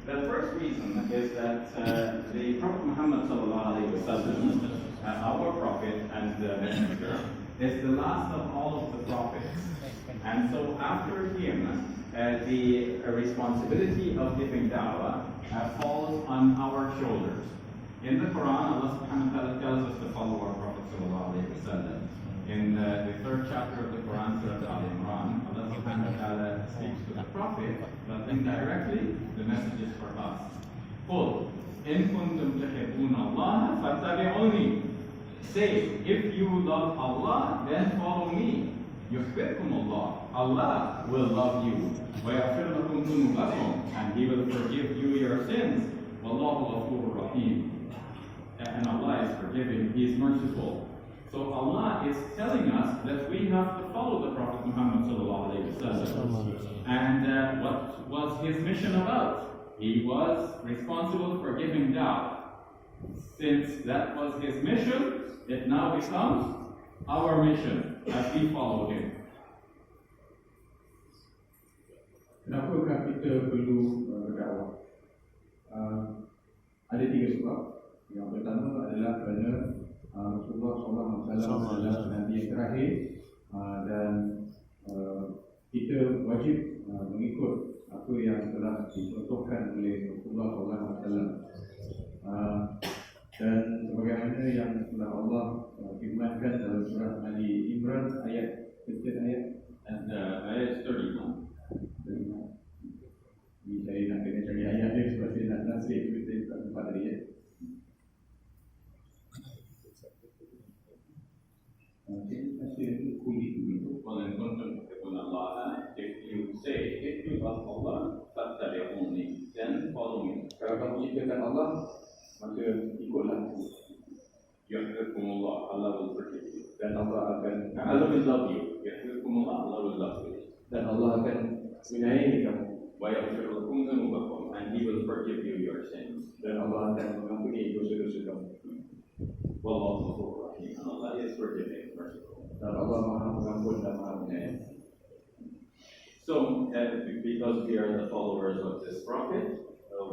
The first reason is that the Prophet Muhammad ﷺ, our Prophet and Messenger, is the last of all of the prophets. And so after him, the responsibility of giving da'wah falls on our shoulders. In the Quran, Allah subhanahu wa ta'ala tells us to follow our Prophet ﷺ. In the third chapter of the Quran, Surah Al-Imran, Allah subhanahu wa ta'ala speaks to the Prophet, but indirectly, the message is for us. قُلْ إِن كُنْتُمْ تُحِبُّونَ اللَّهَ فَاتَّبِعُونِي. Say, if you love Allah, then follow me. يُحْبِبْكُمُ اللَّهُ. Allah will love you. وَيَغْفِرْ لَكُمْ ذُنُوبَكُمْ. And He will forgive you your sins. وَاللَّهُ غَفُورٌ رَحِيمٌ. And Allah is forgiving, He is merciful. So Allah is telling us that we have to follow the Prophet Muhammad ﷺ. And what was his mission about? He was responsible for giving da'wah. Since that was his mission, it now becomes our mission as we follow him. Kenapakah kita perlu berdakwah? Ada tiga sebab. Yang pertama adalah kerana Rasulullah SAW adalah Nabi yang terakhir, dan kita wajib mengikut apa yang telah dicontohkan oleh Rasulullah SAW. Dan sebagaimana yang telah Allah firmankan dalam surah Ali Imran ayat ketiga ayat Ayat 31. Ini saya nak kena cari ayat dia sebab saya nak translate kita tak sempat tadi ya. If you say, if you love Allah, فَاتَّبِعُونِي, then follow me. Kalau kamu cintakan Allah, maka ikutlah aku. يُحْبِبْكُمُ اللَّهُ, Allah will forgive you. Dan Allah will love you. يُحْبِبْكُمُ اللَّهُ, Allah will love you. Dan Allah akan menyayangi kamu. وَيَغْفِرْ لَكُمْ ذُنُوبَكُمْ, and He will forgive you your sins. Dan Allah akan mengampuni dosa-dosa kamu. وَاللَّهُ غَفُورٌ رَحِيمٌ, and Allah is forgiving, merciful. Dan Allah Maha Pengampun dan Maha Penyayang. So, because we are the followers of this prophet,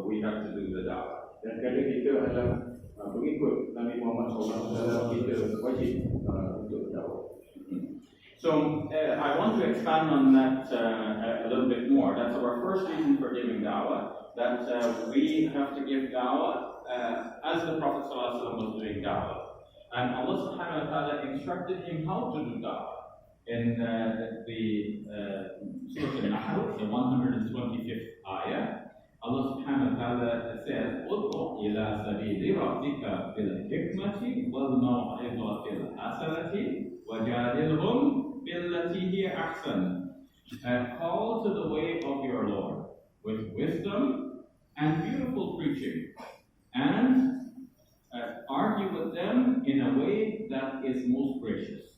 we have to do the da'wah. Dan kerana kita adalah pengikut Nabi Muhammad SAW, kita wajib untuk berdakwah. So, I want to expand on that a little bit more. That's our first reason for giving da'wah, that we have to give da'wah as the Prophet ﷺ was doing da'wah. And Allah subhanahu wa ta'ala instructed him how to do da'wah. In the Surah Al-Nahl, the 125th ayah, Allah subhanahu wa ta'ala says, "Ud'u ila sabili rabbika bil hikmati wal maw'izati al hasanati wajadilhum billati hiya ahsan." Call to the way of your Lord with wisdom and beautiful preaching, and argue with them in a way that is most gracious.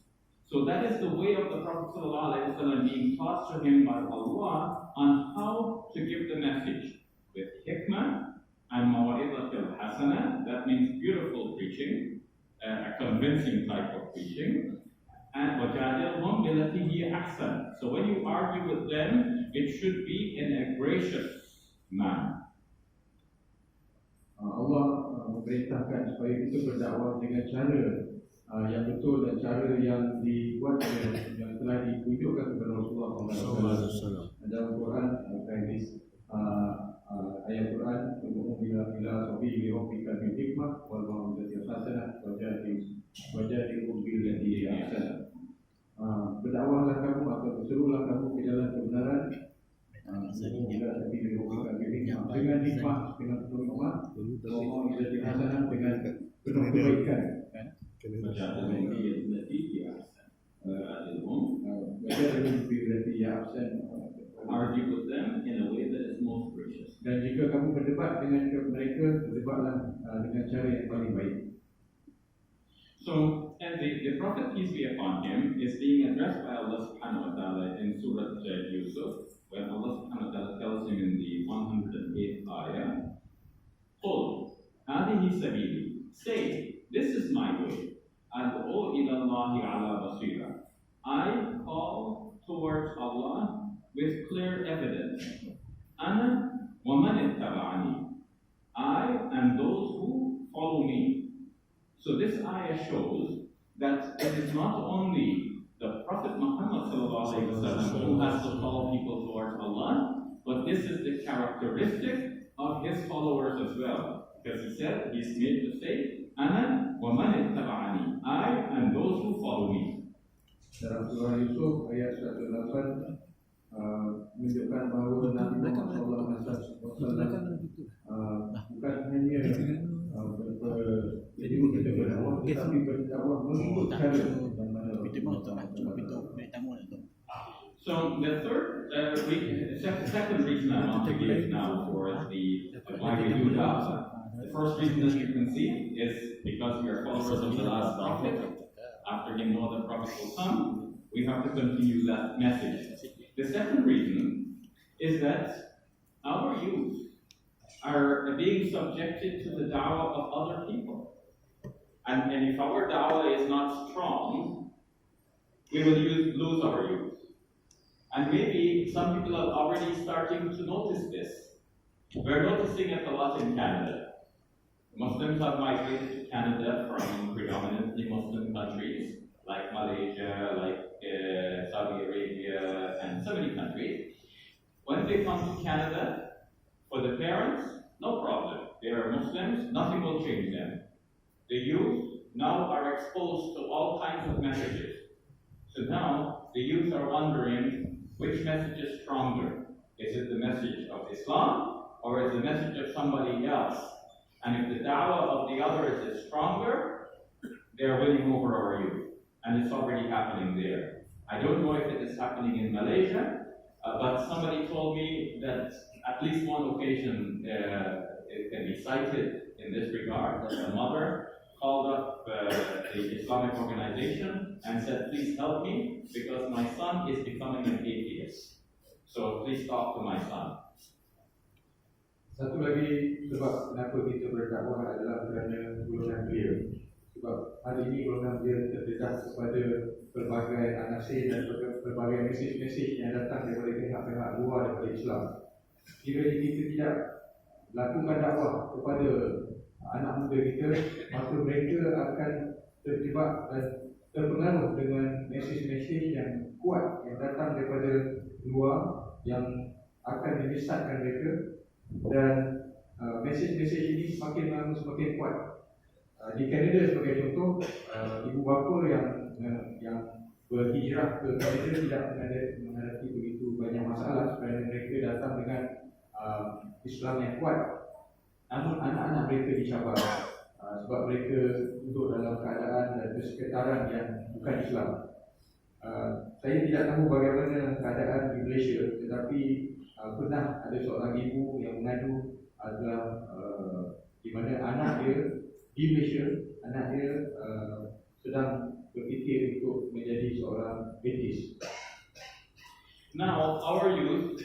So that is the way of the Prophet ﷺ being taught to him by Allah on how to give the message with hikmah and mawa'izat al-hasana. That means beautiful preaching, a convincing type of preaching. And وَجَادِلْهُمْ بِالَّتِي هِيَ أَحْسَنُ. So when you argue with them, it should be in a gracious manner. Allah memerintahkan supaya kita berdakwah dengan cara yang betul dan cara yang dibuat yang telah ditunjukkan kepada Rasulullah SAW. Dalam Quran hadis ayat Quran, "Ud'u ila sabili rabbika bil hikmah wal mau'izatil hasanah wajadilhum billati hiya ahsan." Berdakwahlah kamu atau berserulah kamu ke jalan kebenaran dengan hikmah, dengan penuh hikmah, mau'izatil hasanah, dengan penuh kebaikan. Argue with them in a way that is most gracious. Dan jika kamu berdebat dengan mereka, berdebatlah dengan cara yang paling baik. So, and the Prophet, peace be upon him, is being addressed by Allah subhanahu wa ta'ala in Surah Yusuf, when Allah subhanahu wa ta'ala tells him in the 108th ayah, "Qul, hadihi sabili." Say, this is my way. Ad'u ila Allahi ala basira. I call towards Allah with clear evidence. Ana wa man ittaba'ani. ayah shows that it is not only the Prophet Muhammad ﷺ who has to call people towards Allah, but this is the characteristic of his followers as well. Because he said, he's made to say, Ana wa man ittaba'ani, I and those who follow me. Dalam surah Yusuf ayat 108 menunjukkan bahawa Nabi Muhammad SAW bukan hanya menjemput kita berdakwah, tetapi berdakwah mengikut cara dan mana. So the second reason I want to give now for why we do that. The first reason, as you can see, is because we are followers of the last prophet. After him, no other prophet will come. We have to continue that message. The second reason is that our youth are being subjected to the da'wah of other people. And if our da'wah is not strong, we will lose our youth. And maybe some people are already starting to notice this. We're noticing it a lot in Canada. Muslims have migrated to Canada from predominantly Muslim countries like Malaysia, like Saudi Arabia, and so many countries. When they come to Canada, for the parents, no problem. They are Muslims, nothing will change them. The youth now are exposed to all kinds of messages. So now the youth are wondering, which message is stronger? Is it the message of Islam or is it the message of somebody else? And if the da'wah of the other is stronger, they are winning over our youth. And it's already happening there. I don't know if it is happening in Malaysia, but somebody told me that at least one occasion it can be cited in this regard, that a mother called up the Islamic organization and said, please help me because my son is becoming an atheist. So please talk to my son. Satu lagi sebab kenapa kita berdakwah adalah kerana golongan belia. Sebab hari ini golongan belia terdedah kepada pelbagai anasir dan pelbagai mesej-mesej yang datang daripada pihak-pihak luar daripada Islam. Jika kita tidak lakukan dakwah kepada anak muda kita, maka mereka akan terjebak dan terpengaruh dengan mesej-mesej yang kuat yang datang daripada luar yang akan menyesatkan mereka, dan mesej-mesej ini semakin lama semakin kuat. Di Kanada sebagai contoh, ibu bapa yang berhijrah ke Kanada tidak menghadapi begitu banyak masalah kerana mereka datang dengan Islam yang kuat. Namun anak-anak mereka di Shaber sebab mereka duduk dalam keadaan dan persekitaran yang bukan Islam. Saya tidak tahu bagaimana keadaan di Malaysia, tetapi pernah ada seorang ibu yang mengadu adalah di mana anak dia di Malaysia, anak dia sedang berfikir untuk menjadi seorang atheist. Now, our youth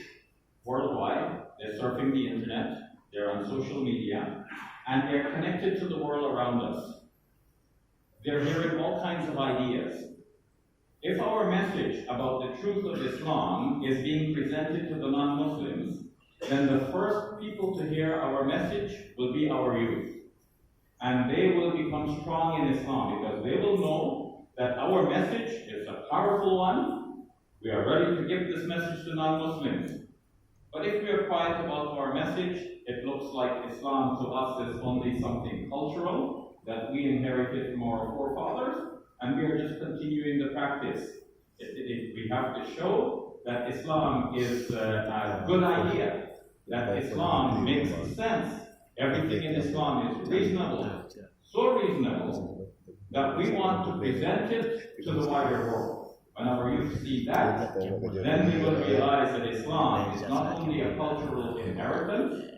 worldwide, they're surfing the internet, they're on social media, and they're connected to the world around us. They're hearing all kinds of ideas. If our message about the truth of Islam is being presented to the non-Muslims, then the first people to hear our message will be our youth. And they will become strong in Islam because they will know that our message is a powerful one. We are ready to give this message to non-Muslims. But if we are quiet about our message, it looks like Islam to us is only something cultural that we inherited from our forefathers, and we are just continuing the practice. We have to show that Islam is a good idea, that Islam makes sense. Everything in Islam is reasonable, so reasonable that we want to present it to the wider world. When our youth see that, then we will realize that Islam is not only a cultural inheritance,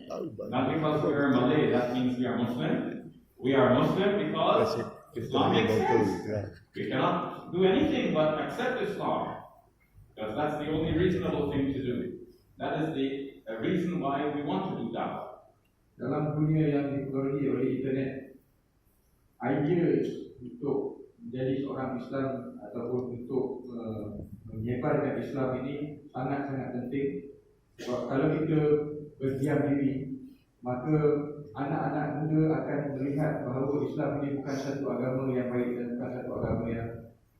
not because we are Malay, that means we are Muslim. We are Muslim because Islam makes sense. We cannot do anything but accept Islam, because that's the only reasonable thing to do. That is the reason why we want to do that. Dalam dunia yang dipengaruhi oleh internet, idea untuk menjadi seorang Islam ataupun untuk menyebarkan Islam ini sangat-sangat penting. Sebab kalau kita berdiam diri, maka anak-anak muda akan melihat bahawa Islam ini bukan satu agama yang baik dan bukan satu agama yang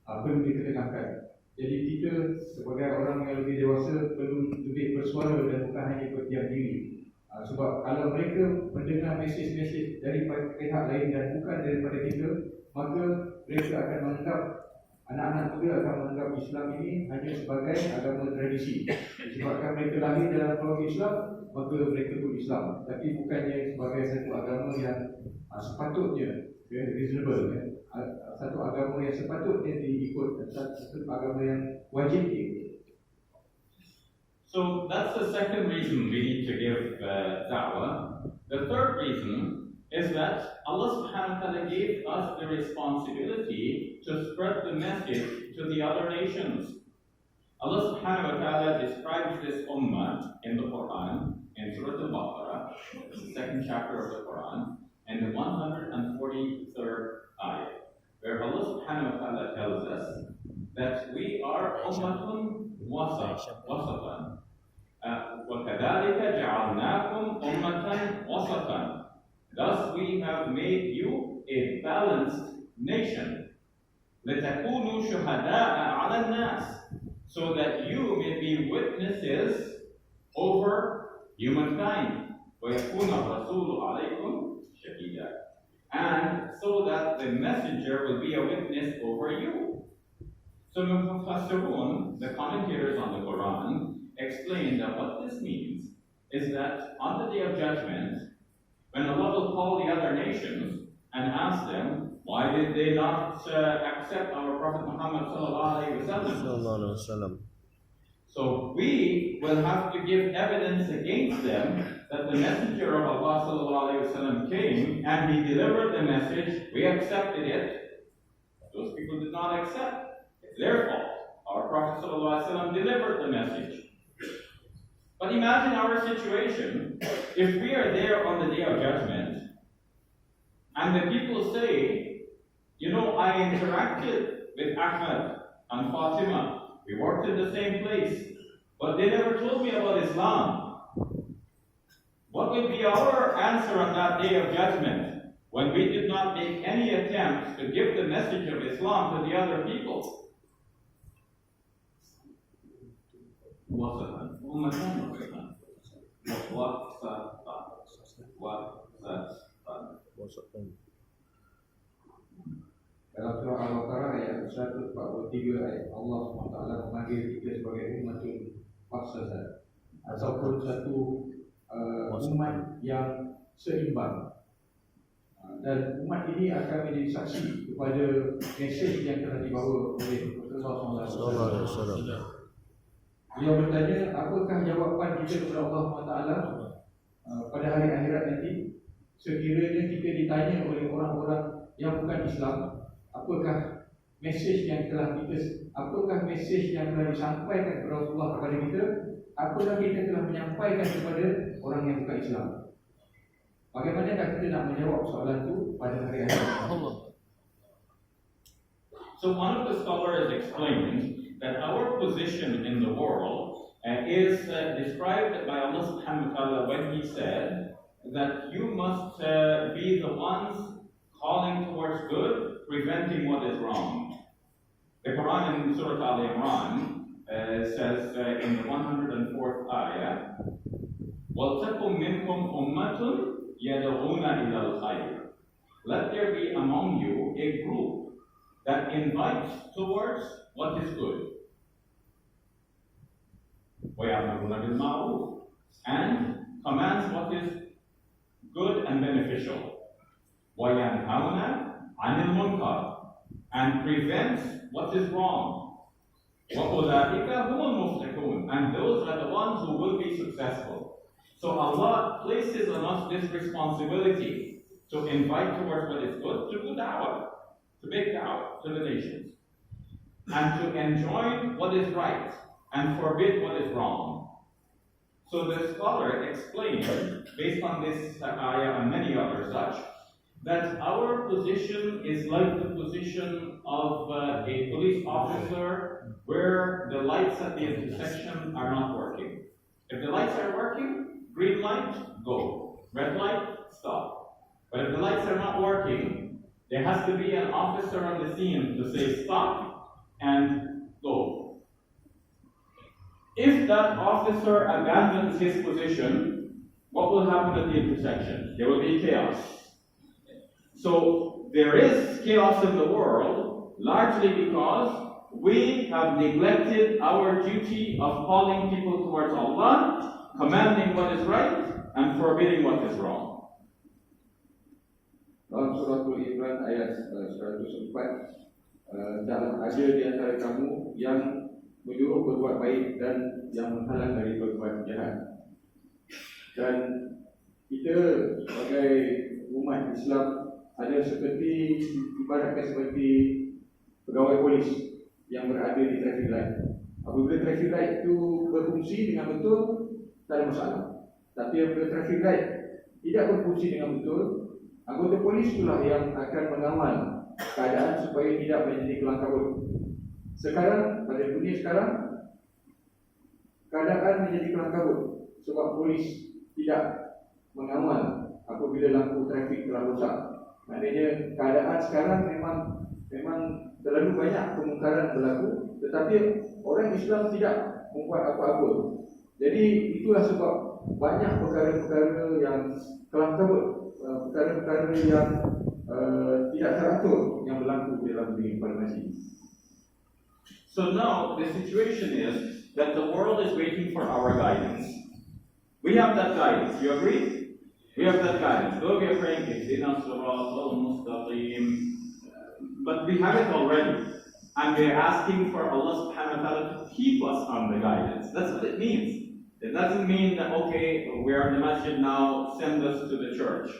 perlu dikedepankan. Jadi kita sebagai orang yang lebih dewasa perlu lebih bersuara dan bukan hanya berdiam diri. Sebab kalau mereka mendengar mesej-mesej daripada pihak lain dan bukan daripada kita, maka mereka akan menganggap, anak-anak muda akan menganggap Islam ini hanya sebagai agama tradisi. Disebabkan mereka lahir dalam keluarga Islam, maka mereka pun Islam. Tapi bukannya sebagai satu agama yang sepatutnya reasonable, satu agama yang sepatutnya diikut, satu agama yang wajib diikut. So that's the second reason we need to give da'wah. The third reason is that Allah subhanahu wa ta'ala gave us the responsibility to spread the message to the other nations. Allah subhanahu wa ta'ala describes this ummah in the Quran, in Surah Al-Baqarah, the second chapter of the Quran, and the 143rd ayah, where Allah subhanahu wa ta'ala tells us that we are ummatun wasatan. وَكَذَلِكَ جَعَلْنَاكُمْ أُمَّةً وَسَطًا. Thus we have made you a balanced nation. لِتَكُونُوا شُهَدَاءَ عَلَى النَّاسِ, so that you may be witnesses over humankind. وَيَكُونَ الرَّسُولُ عَلَيْكُمْ شَهِيدًا, and so that the messenger will be a witness over you. So Mufassirun, the commentators on the Quran, explain that what this means is that on the Day of Judgment, when Allah will call the other nations and ask them, why did they not accept our Prophet Muhammad sallallahu alaihi wasallam? So we will have to give evidence against them that the messenger of Allah sallallahu alaihi wasallam came and he delivered the message. We accepted it. Those people did not accept. It's their fault. Our Prophet sallallahu alaihi wasallam delivered the message. But imagine our situation if we are there on the Day of Judgment and the people say, you know, I interacted with Ahmad and Fatima. We worked in the same place, but they never told me about Islam. What will be our answer on that Day of Judgment when we did not make any attempts to give the message of Islam to the other people? Dalam surah Al-Baqarah ayat 143 ayat Allah SWT memanggil kita sebagai umatun wasatan, ataupun satu umat yang seimbang. Dan umat ini akan menjadi saksi kepada mesej yang telah dibawa oleh Rasulullah SAW. Beliau bertanya, apakah jawapan kita kepada Allah SWT pada hari akhirat nanti sekiranya kita ditanya oleh orang-orang yang bukan Islam, apakah mesej yang telah disampaikan kepada Rasulullah kepada kita, apakah kita telah menyampaikan kepada orang yang bukan Islam? Bagaimanakah kita nak menjawab soalan itu pada hari akhirat? So one of the scholars explained that our position in the world is described by Allah subhanahu wa ta'ala when He said that you must be the ones calling towards good, preventing what is wrong. The Quran in Surah Al-Imran says in the 104th ayah, وَلْتَكُمْ مِنْكُمْ أُمَّةٌ يَدْعُونَ إِلَى الْخَيْرِ. Let there be among you a group that invites towards what is good. وَيَأْمُرُونَ بِالْمَعْرُوفِ, and commands what is good and beneficial. وَيَنْهَوْنَ عَنِ الْمُنْكَرِ, and prevents what is wrong. وَأُولَٰئِكَ هُمُ الْمُفْلِحُونَ, and those are the ones who will be successful. So Allah places on us this responsibility to invite towards what is good, to do da'wah, to make da'wah to the nations, and to enjoin what is right and forbid what is wrong. So the scholar explained, based on this ayah and many others such, that our position is like the position of a police officer where the lights at the intersection are not working. If the lights are working, green light, go. Red light, has to be an officer on the scene to say stop and go. If that officer abandons his position, what will happen at the intersection? There will be chaos. So there is chaos in the world, largely because we have neglected our duty of calling people towards Allah, commanding what is right, and forbidding what is wrong. Dalam surah Al-Imran ayat 104, dalam ada di antara kamu yang menyuruh berbuat baik dan yang menghalang dari berbuat jahat. Dan kita sebagai umat Islam ada seperti, ibaratkan seperti pegawai polis yang berada di traffic light. Apabila traffic light itu berfungsi dengan betul, tak ada masalah. Tapi apabila traffic light tidak berfungsi dengan betul, anggota polis itulah yang akan mengawal keadaan supaya tidak menjadi kelang kabut. Sekarang, pada dunia sekarang, keadaan menjadi kelang kabut sebab polis tidak mengawal apabila lampu trafik telah rosak. Maknanya keadaan sekarang memang terlalu banyak kemungkaran berlaku, tetapi orang Islam tidak membuat apa-apa. Jadi itulah sebab banyak perkara-perkara yang kelang kabut, perkara-perkara yang tidak teratur yang berlaku dalam dunia informasi. So now the situation is that the world is waiting for our guidance. We have that guidance. You agree? We have that guidance. Though we are praying, "Ihdina as-siratal mustaqim," but we have it already, and we are asking for Allah Subhanahu wa Taala to keep us on the guidance. That's what it means. It doesn't mean that okay, we are in the Masjid now, send us to the church.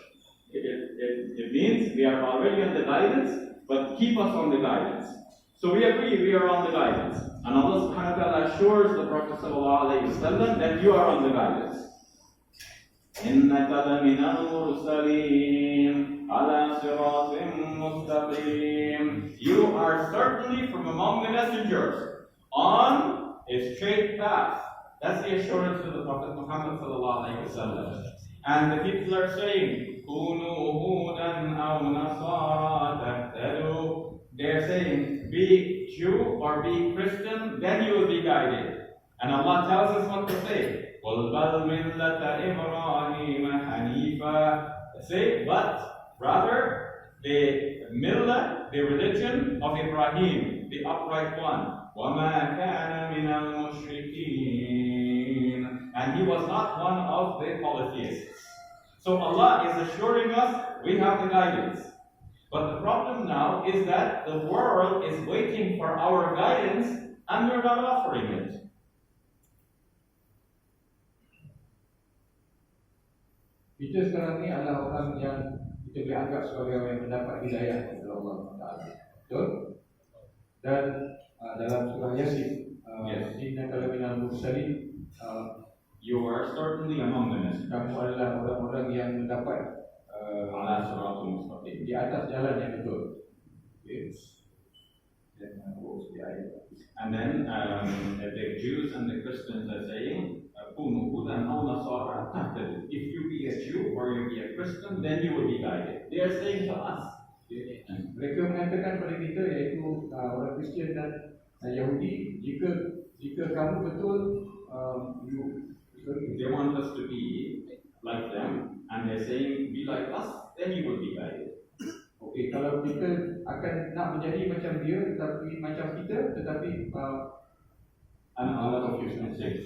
It means we are already on the guidance, but keep us on the guidance. So we agree we are on the guidance, and Allah Subhanahu wa Taala assures the Prophet ﷺ that you are on the guidance. إِنَّكَ لَمِنَ الْمُرْسَلِينَ عَلَى صِرَاطٍ مُسْتَقِيمٍ. You are certainly from among the messengers on a straight path. That's the assurance of the Prophet Muhammad ﷺ. And the people are saying, كُونُوا هُودًا أَوْ نَصَارَىٰ تَهْتَدُوا. They're saying, be Jew or be Christian, then you will be guided. And Allah tells us what to say. قُلْ بَلْ مِلَّةَ إِبْرَاهِيمَ حَنِيفًا. Say, but rather the millah, the religion of Ibrahim, the upright one. وَمَا كَانَ مِنَ الْمُشْرِكِينَ. And he was not one of the polytheists. So Allah is assuring us we have the guidance. But the problem now is that the world is waiting for our guidance and we're not offering it. Kita sekarang ni adalah orang yang kita boleh anggap sebagai orang yang mendapat hidayah dari Allah Taala. Betul? Dan dalam surah Yasin, "Innaka laminal mursalin," you are certainly among the messengers. Kamu adalah orang-orang yang mendapat ala siratul mustaqim, di atas jalan yang betul. Yes. And then the Jews and the Christians are saying, "Kunu hudan aw nasara tahtadu." If you be a Jew or you be a Christian, then you will be guided. They are saying to us. Mereka mengatakan pada kita, iaitu orang Kristian dan Yahudi, jika kamu betul, they want us to be like them, and they're saying, "Be like us, then you will be guided." Okey, kalau kita akan nak menjadi macam dia, tetapi macam kita, tetapi and Allah confused me. The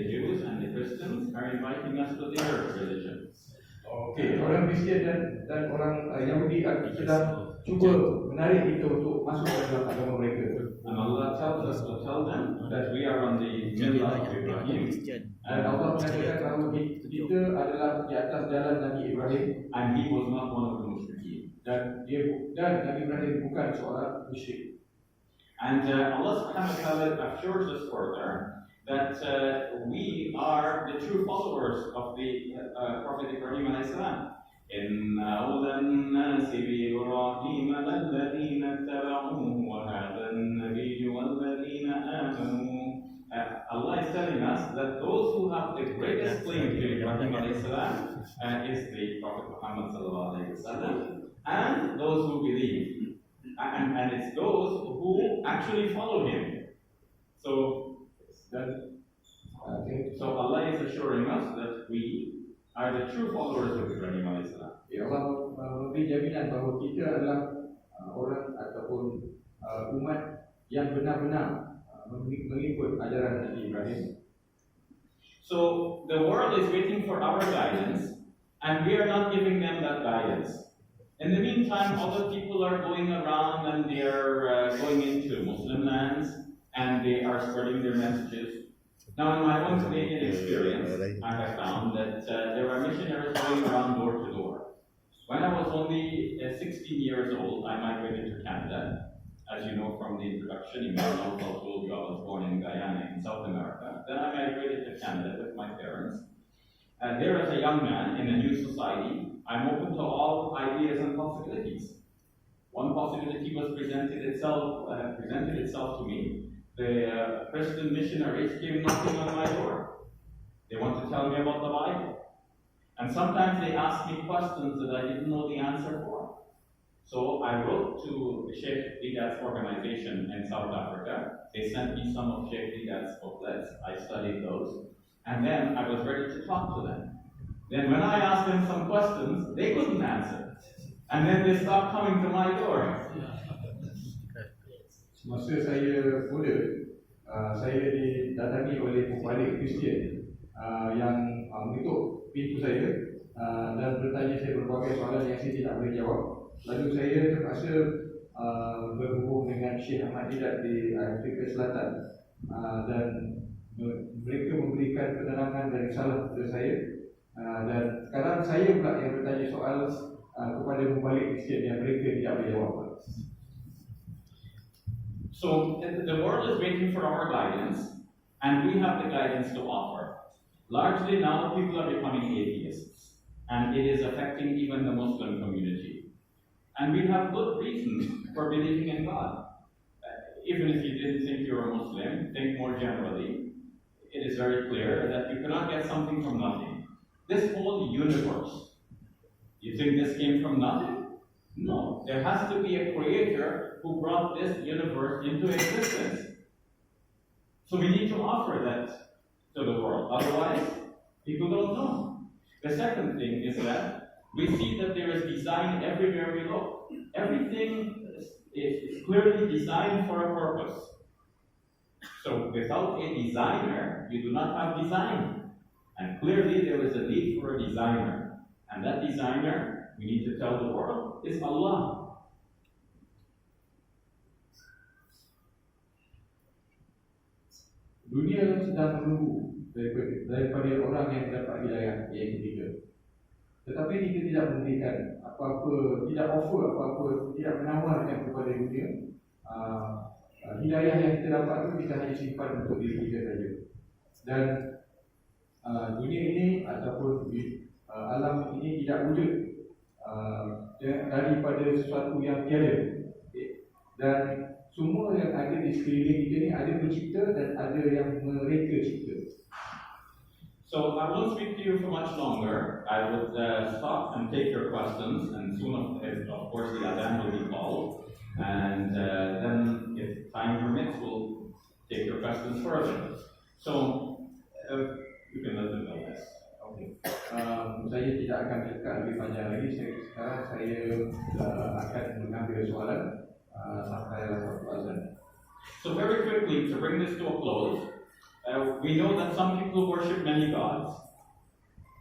Jews and the Christians are inviting us to their religion. Okey, orang Kristian dan orang Yahudi sedang cuba menarik kita untuk masuk ke dalam agama mereka. And Allah tells us to tell them that we are on the middle of Ibrahim. Dan Allah mengatakan bahawa kita adalah di atas jalan Nabi Ibrahim, and he was not one of the mushrikeen. Dan Nabi Ibrahim bukan seorang musyrik. And Allah Subhanahu wa Taala assures us further that we are the true followers of the Prophet Ibrahim alayhi salam. إِنَّ أَوْلَى النَّاسِ بِإِبْرَاهِيمَ لَلَّذِينَ اتَّبَعُوهُ وَهَذَا النَّبِيُّ وَالَّذِينَ آمَنُوا. Allah is telling us that those who have the greatest claim to Ibrahim alayhi salam is the Prophet Muhammad sallallahu alayhi wasallam, and those who believe, and it's those who actually follow him. So Allah is assuring us that we are the true followers of Ibrahim alayhi salam. Ya, Allah memberi jaminan bahawa kita adalah orang ataupun umat yang benar-benar mengikut ajaran Nabi Ibrahim. So the world is waiting for our guidance, and we are not giving them that guidance. In the meantime, other people are going around and they are going into Muslim lands and they are spreading their messages. Now, in my own Canadian experience, I have found that there are missionaries going around door to door. When I was only 16 years old, I migrated to Canada. As you know from the introduction, Ibnu also told you I was born in Guyana in South America. Then I migrated to Canada with my parents. And there as a young man in a new society, I'm open to all ideas and possibilities. One possibility was presented itself to me. The Christian missionaries came knocking on my door. They want to tell me about the Bible. And sometimes they ask me questions that I didn't know the answer for. So I wrote to Sheikh Didat's organization in South Africa. They sent me some of Sheikh Didat's booklets. I studied those. And then I was ready to talk to them. Then when I asked them some questions, they couldn't answer. And then they stopped coming to my door. Masa saya muda, saya didatangi oleh pembalik Kristian yang mengetuk pintu saya dan bertanya saya berbagai soalan yang saya tidak boleh jawab. Lalu saya terpaksa berhubung dengan Syekh Ahmad Didat di Afrika Selatan dan mereka memberikan penerangan dari salah kepada saya, dan sekarang saya pula yang bertanya soal kepada pembalik Kristian yang mereka tidak boleh jawab. So the world is waiting for our guidance, and we have the guidance to offer. Largely now people are becoming atheists, and it is affecting even the Muslim community. And we have good reasons for believing in God. Even if you didn't think you were a Muslim, think more generally. It is very clear that you cannot get something from nothing. This whole universe, you think this came from nothing? No, there has to be a creator who brought this universe into existence. So we need to offer that to the world. Otherwise, people don't know. The second thing is that we see that there is design everywhere we look. Everything is clearly designed for a purpose. So without a designer, you do not have design. And clearly there is a need for a designer. And that designer, we need to tell the world, is Allah. Dunia sedang menunggu daripada orang yang dapat hidayah yang ketiga. Tetapi kita tidak memberikan apa-apa, tidak offer apa-apa, tidak menawarkan kepada dunia. Hidayah yang kita dapat itu kita hanya simpan untuk diri kita saja. Dan dunia ini ataupun alam ini tidak wujud daripada sesuatu yang tiada. Dan semua yang ada di sekeliling kita ni ada pencipta dan ada yang mereka cipta. So I won't speak to you for much longer. I would stop and take your questions, and soon, of course, the adhan will be called, and then, if time permits, we'll take your questions further. So you can let them know this. Okay. Saya tidak akan cakap lebih panjang lagi. Sekarang saya akan mengambil soalan sampai waktu azan. So very quickly, to bring this to a close, we know that some people worship many gods,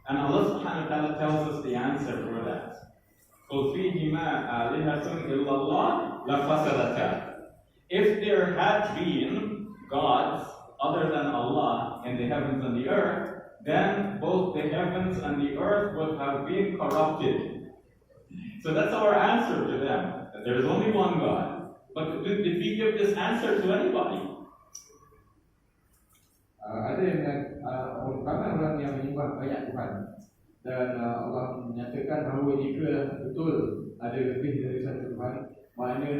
and Allah subhanahu wa ta'ala tells us the answer for that. قُلْ فِيهِمَا آلِهَةٌ إِلَّا اللَّهُ لَفَسَدَتَا. If there had been gods other than Allah in the heavens and the earth, then both the heavens and the earth would have been corrupted. So that's our answer to them, that there is only one God. But did we give this answer to anybody? Ada yang ramai orang yang menyembah banyak Tuhan, dan Allah menyatakan bahawa jika betul ada lebih dari satu Tuhan, maknanya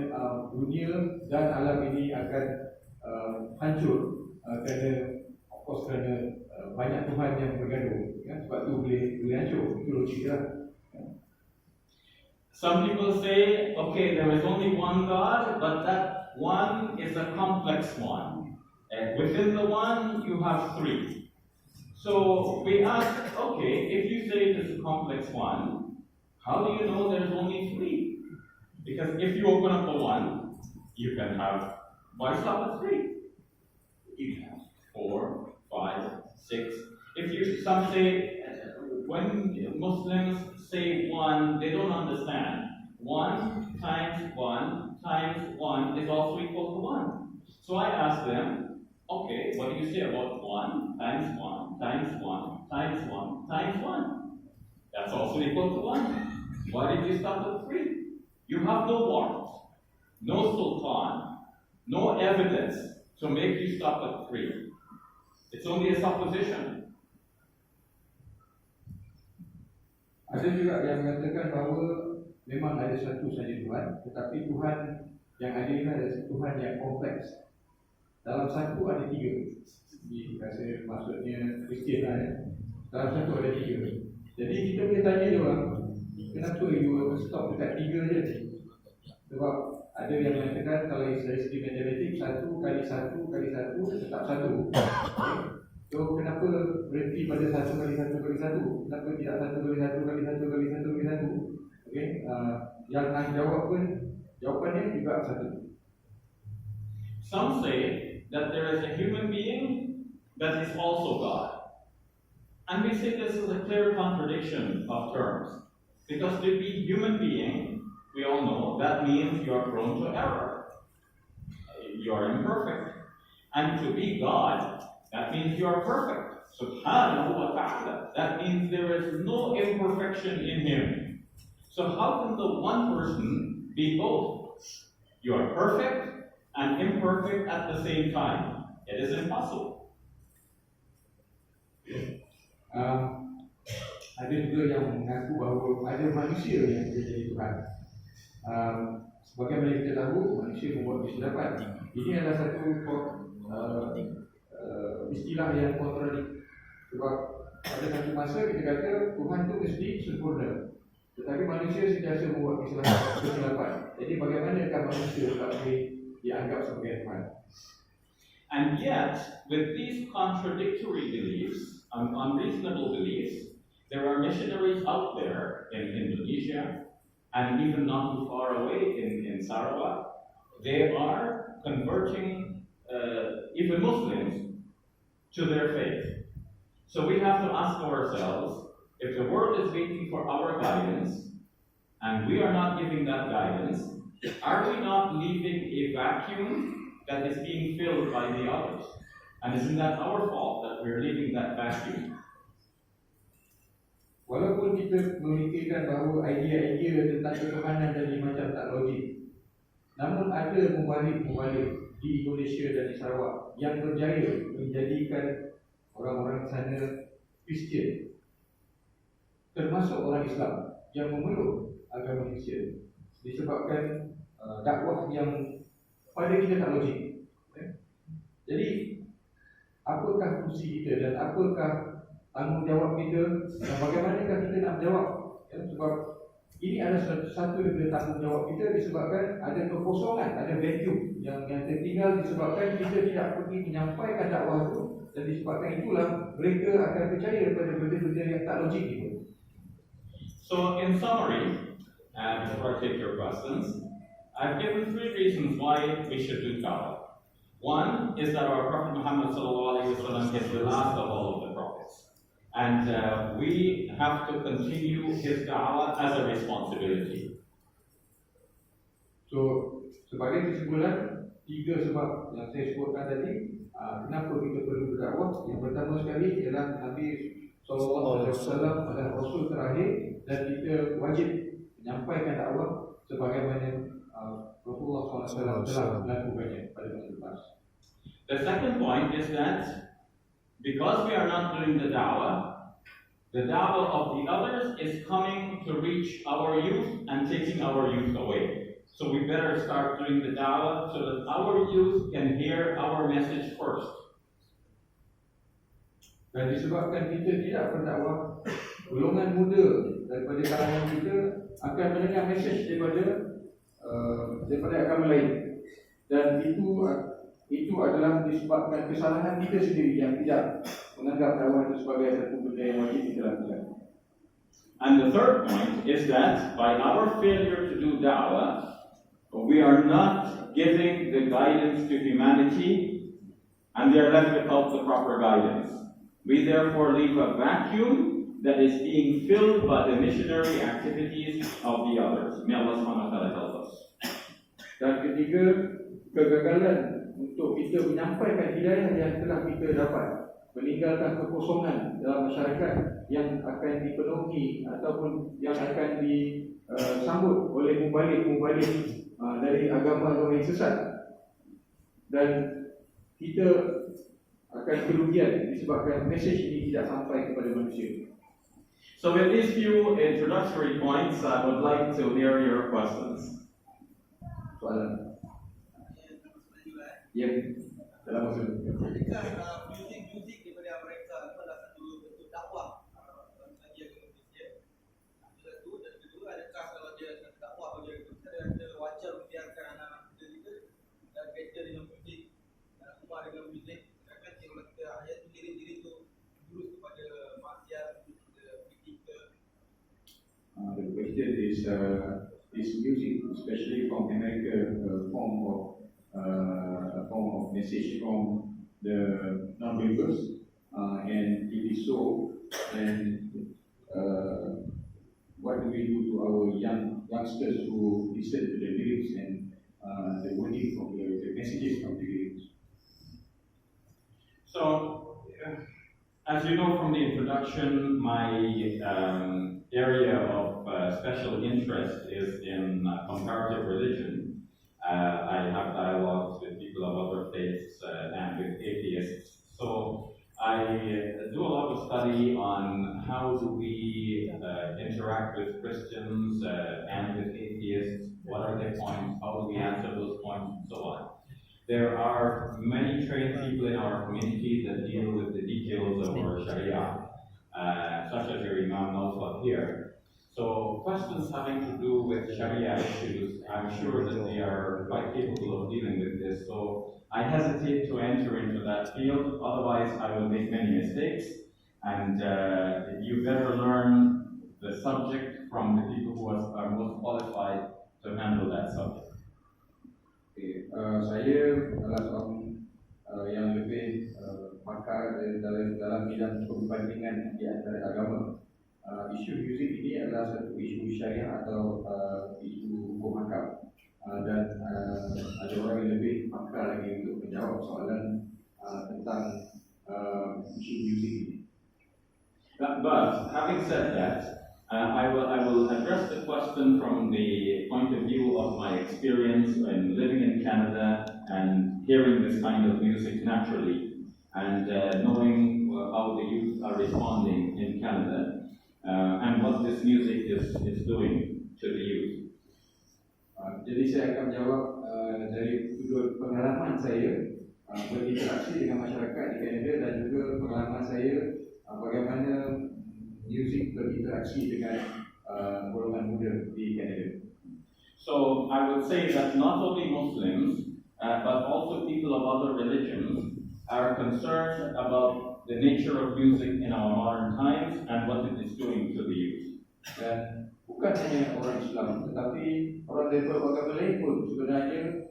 dunia dan alam ini akan hancur kerana course kerana banyak Tuhan yang bergaduh, kan? Sebab tu boleh hancur, itu logik lah. Some people say, okay, there is only one God, but that one is a complex one. And within the one, you have three. So we ask, okay, if you say it is a complex one, how do you know there's only three? Because if you open up the one, you can have, why stop at three? You can have 4, 5, 6. Some say, when Muslims say one, they don't understand. 1 times 1 times 1 is also equal to 1. So I ask them, okay, what do you say about 1 times 1 times 1 times 1 times 1? That's also equal to 1. Why did you stop at 3? You have no warrant, no sultan, no evidence to make you stop at 3. It's only a supposition. Ada juga yang mengatakan bahawa memang ada satu saja Tuhan, tetapi Tuhan yang ada ini adalah Tuhan yang kompleks. Dalam satu ada 3. Ini rasa maksudnya Kristian lah ya. Dalam satu ada 3. Jadi kita boleh tanya dia orang, kenapa you stop dekat 3 je? Sebab ada yang mengatakan kalau dari segi matematik 1 kali 1 kali 1 tetap 1. Okay. So kenapa berhenti pada 1 kali 1 kali 1? Kenapa tidak 1 kali 1 kali 1 kali 1 kali 1? Okay. Yang nak jawab pun jawapannya juga 1. Some say that there is a human being that is also God. And we say this is a clear contradiction of terms. Because to be human being, we all know, that means you are prone to error. You are imperfect. And to be God, that means you are perfect. Subhanahu wa ta'ala. That means there is no imperfection in Him. So how can the one person be both? You are perfect and imperfect at the same time. It is impossible. Ada juga yang mengaku bahawa ada manusia yang menjadi Tuhan. Sebagaimana kita tahu, manusia membuat kesilapan. Ini adalah satu istilah yang kontradik. Sebab pada satu masa kita kata Tuhan itu mesti sempurna, tetapi manusia sentiasa membuat kesilapan. Jadi bagaimanakah manusia tak boleh dianggap sebagai Tuhan? And yet, with these contradictory beliefs, unreasonable beliefs, there are missionaries out there in Indonesia and even not too far away in Sarawak. They are converting even Muslims to their faith. So we have to ask ourselves, if the world is waiting for our guidance and we are not giving that guidance, are we not leaving a vacuum that is being filled by the others? And isn't that our fault that we're leaving that vacuum? Walaupun kita memikirkan bahawa idea-idea tentang ketuhanan jadi macam tak logik, namun ada mubalik-mubalik di Indonesia dan di Sarawak yang berjaya menjadikan orang-orang sana Kristian, termasuk orang Islam yang memeluk agama Kristian, disebabkan dakwah yang pada kita tak logik. Jadi apakah fungsi kita dan apakah tanggungjawab kita dan bagaimanakah kita nak jawab? Sebab ini adalah satu daripada tanggungjawab kita disebabkan ada kekosongan, ada vacuum yang tertinggal disebabkan kita tidak pergi menyampaikan dakwah itu, dan disebabkan itulah mereka akan percaya pada benda-benda yang tak logik itu. So in summary, before I take your questions, I've given 3 reasons why we should do da'wah. One is that our Prophet Muhammad ﷺ is the last of all of the prophets. And we have to continue his da'wah as a responsibility. So, sebagai kesimpulan, 3 sebab yang saya sebutkan tadi, kenapa kita perlu berdakwah. Yang pertama sekali ialah Nabi SAW adalah Rasul terakhir dan kita wajib menyampaikan dakwah sebagaimana Rasulullah SAW telah melakukannya pada masa lepas. The second point is that because we are not doing the da'wah of the others is coming to reach our youth and taking our youth away. So we better start doing the da'wah so that our youth can hear our message first. Dan disebabkan kita tidak berdakwah, golongan muda daripada kalangan kita akan mendengar mesej daripada agama lain. Dan itu adalah disebabkan kesalahan kita sendiri yang tidak menganggap dakwah itu sebagai satu benda yang wajib kita lakukan. And the third point is that by our failure to do da'wah, we are not giving the guidance to humanity, and they are left without the proper guidance. We therefore leave a vacuum that is being filled by the missionary activities of the others. May Allah subhanahu wa ta'ala help us. Dan ketiga, kegagalan untuk kita menyampaikan hidayah yang telah kita dapat, meninggalkan kekosongan dalam masyarakat yang akan dipenuhi ataupun yang akan disambut oleh mubalik-mubalik dari agama yang sesat. Dan kita akan kerugian disebabkan mesej ini tidak sampai kepada manusia. So with these few introductory points, I would like to hear your questions. Soalan? Ya, dalam masa ini. Adakah muzik daripada mereka adalah satu bentuk dakwah bagi agama Kristian? Satu dan kedua, adakah kalau dia dakwah bagi agama Kristian, ada wajar membiarkan anak-anak muda kita dan kaitan dengan muzik dan rumah dengan muzik? Adakah kalau kita ayat tu diri-diri tu terus kepada maksiat, kritikal? The question is music, especially from America, a form of message from the non-believers, and if it is so, then what do we do to our youngsters who listen to the lyrics and the wording of the messages of the lyrics? So, as you know from the introduction, my area of special interest is in comparative religion. I have dialogues with people of other faiths and with atheists. So I do a lot of study on how do we interact with Christians and with atheists, what are their points, how do we answer those points, and so on. There are many trained people in our community that deal with the details of our Sharia, such as your Imam Nawfal here. So questions having to do with Sharia issues, I'm sure that they are quite capable of dealing with this. So I hesitate to enter into that field, otherwise I will make many mistakes. And you better learn the subject from the people who are most qualified to handle that subject. Okay. Saya adalah seorang yang lebih pakar dalam bidang perbandingan di antara agama. Isu muzik ini adalah satu isu syariah atau isu hukum hakam, dan ada orang yang lebih pakar lagi untuk menjawab soalan tentang isu muzik ini. But having said that, I will address the question from the point of view of my experience in living in Canada and hearing this kind of music naturally, and knowing how the youth are responding in Canada. And what this music is doing to the youth. Jadi saya akan jawab dari sudut pengalaman saya berinteraksi dengan masyarakat di Kanada dan juga pengalaman saya bagaimana muzik berinteraksi dengan golongan muda di Kanada. So I would say that not only Muslims, but also people of other religions are concerned about the nature of music in our modern times and what it is doing to the youth. Dan bukan hanya orang Islam, tetapi orang dari agama lain pun sebenarnya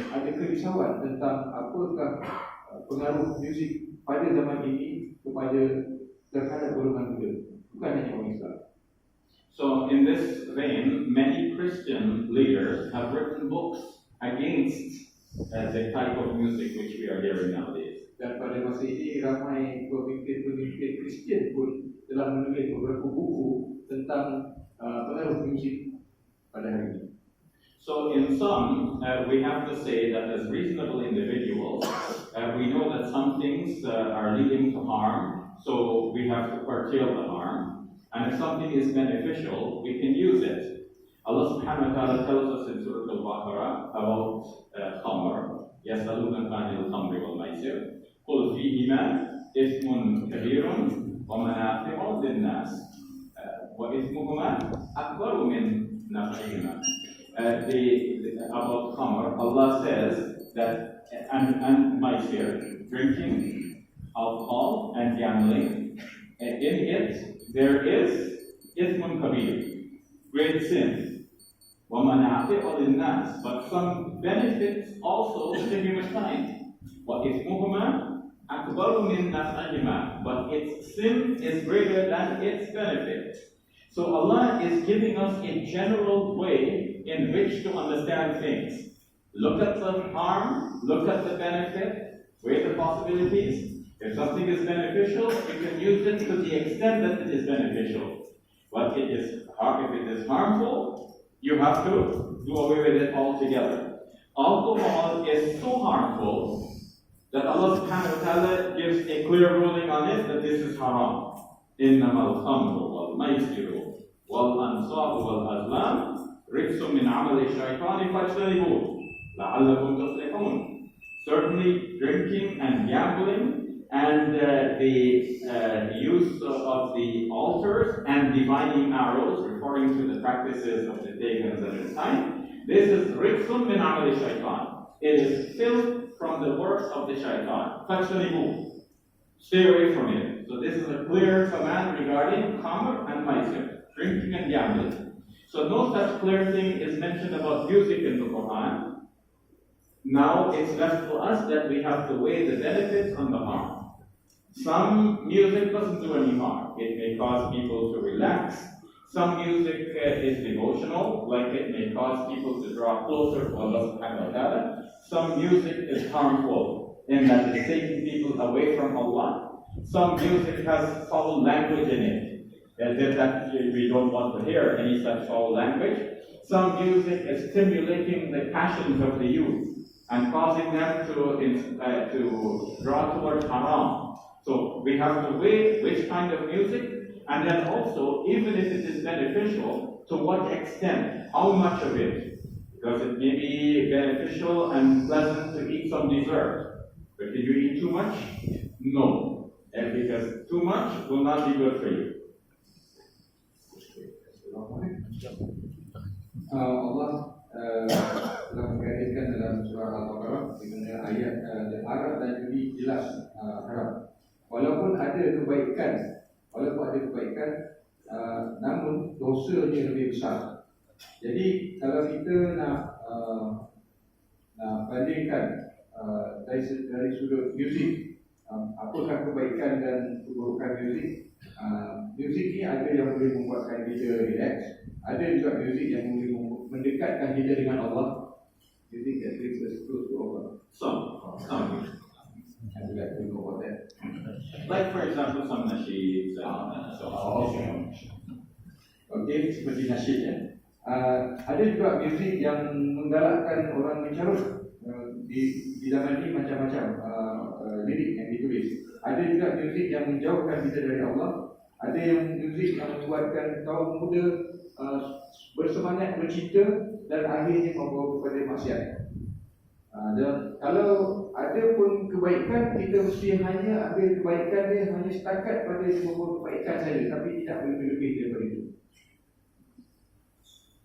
ada kerisauan tentang apakah pengaruh muzik pada zaman ini terhadap golongan muda, bukan hanya orang Islam. So in this vein, many Christian leaders have written books against the type of music which we are hearing nowadays. Dan pada masa ini ramai pemimpin-pemimpin Kristian pun telah menulis beberapa buku tentang pengaruh muzik pada hari ini. So in some, we have to say that as reasonable individuals, we know that some things are leading to harm, so we have to curtail the harm. And if something is beneficial, we can use it. Allah subhanahu wa ta'ala tells us in Surah Al-Baqarah about khamr. يَسْأَلُونَكَ عَنِ الْخَمْرِ وَالْمَيْسِرِ قُلْ فِيهِمَا اسم كبير ومنافع للناس وإثمهما أكبر من نفعهما. About khamr, Allah says that and Masjid, drinking alcohol and gambling, and in it there is ithmun kabir, great sins, وَمَنَافِعُ لِلنَّاسِ, but some benefits also to humankind. وَإِثْمُهُمَا أَكْبَرُ مِنْ نَفْعِهِمَا, but its sin is greater than its benefit. So Allah is giving us a general way in which to understand things. Look at the harm, look at the benefit, weigh the possibilities. If something is beneficial, you can use it to the extent that it is beneficial. But if it is harmful, you have to do away with it altogether. Alcohol is so harmful that Allah subhanahu wa ta'ala gives a clear ruling on it that this is haram. إِنَّمَا الْخَمْرُ وَالْمَيْسِرُ وَالْأَنْصَابُ وَالْأَزْلَامُ رِجْسٌ مِّنْ عَمَلِ الشَّيْطَانِ فَاجْتَنِبُوهُ لَعَلَّكُمْ تُفْلِحُونَ. Certainly, drinking and gambling and the use of the altars and divining arrows, referring to the practices of the pagans at the time, this is riksun min amali shaitan. It is filth from the works of the shaitan. Fajtanibuh. Stay away from it. So this is a clear command regarding khamr and maisir, drinking and gambling. So no such clear thing is mentioned about music in the Quran. Now it's left for us that we have to weigh the benefits and the harm. Some music doesn't do any harm. It may cause people to relax. Some music is devotional, like it may cause people to draw closer to Allah subhanahu wa ta'ala. Some music is harmful in that it's taking people away from Allah. Some music has foul language in it, as if that we don't want to hear any such foul language. Some music is stimulating the passions of the youth and causing them to draw towards haram. So we have to weigh which kind of music, and then also, even if it is beneficial, to what extent, how much of it. Because it may be beneficial and pleasant to eat some dessert, but can you eat too much? No, and because too much will not be good for you. Allah telah mengatakan dalam surah Al-Baqarah di mana ayat arak dan judi jelas haram. Walaupun ada kebaikan, namun dosanya lebih besar. Jadi kalau kita nak bandingkan dari sudut muzik, apakah kebaikan dan keburukan muzik? Muzik ni ada yang boleh membuatkan kita relax, ada juga muzik yang boleh mendekatkan kita dengan Allah. Muzik that brings us close to Allah. Some. I would like to know about that. Like for example, some nasheeds and so on. Okay, seperti nasyid ya. Ada juga muzik yang menggalakkan orang mencarut. Di zaman ini macam-macam lirik yang ditulis. Ada juga muzik yang menjauhkan kita dari Allah. Ada yang muzik yang membuatkan kaum muda bersemangat bercinta dan akhirnya membawa kepada maksiat. Dan kalau ada pun kebaikan, kita mesti hanya ambil kebaikan dia hanya setakat pada sebuah kebaikan saja, tapi tidak boleh lebih daripada itu.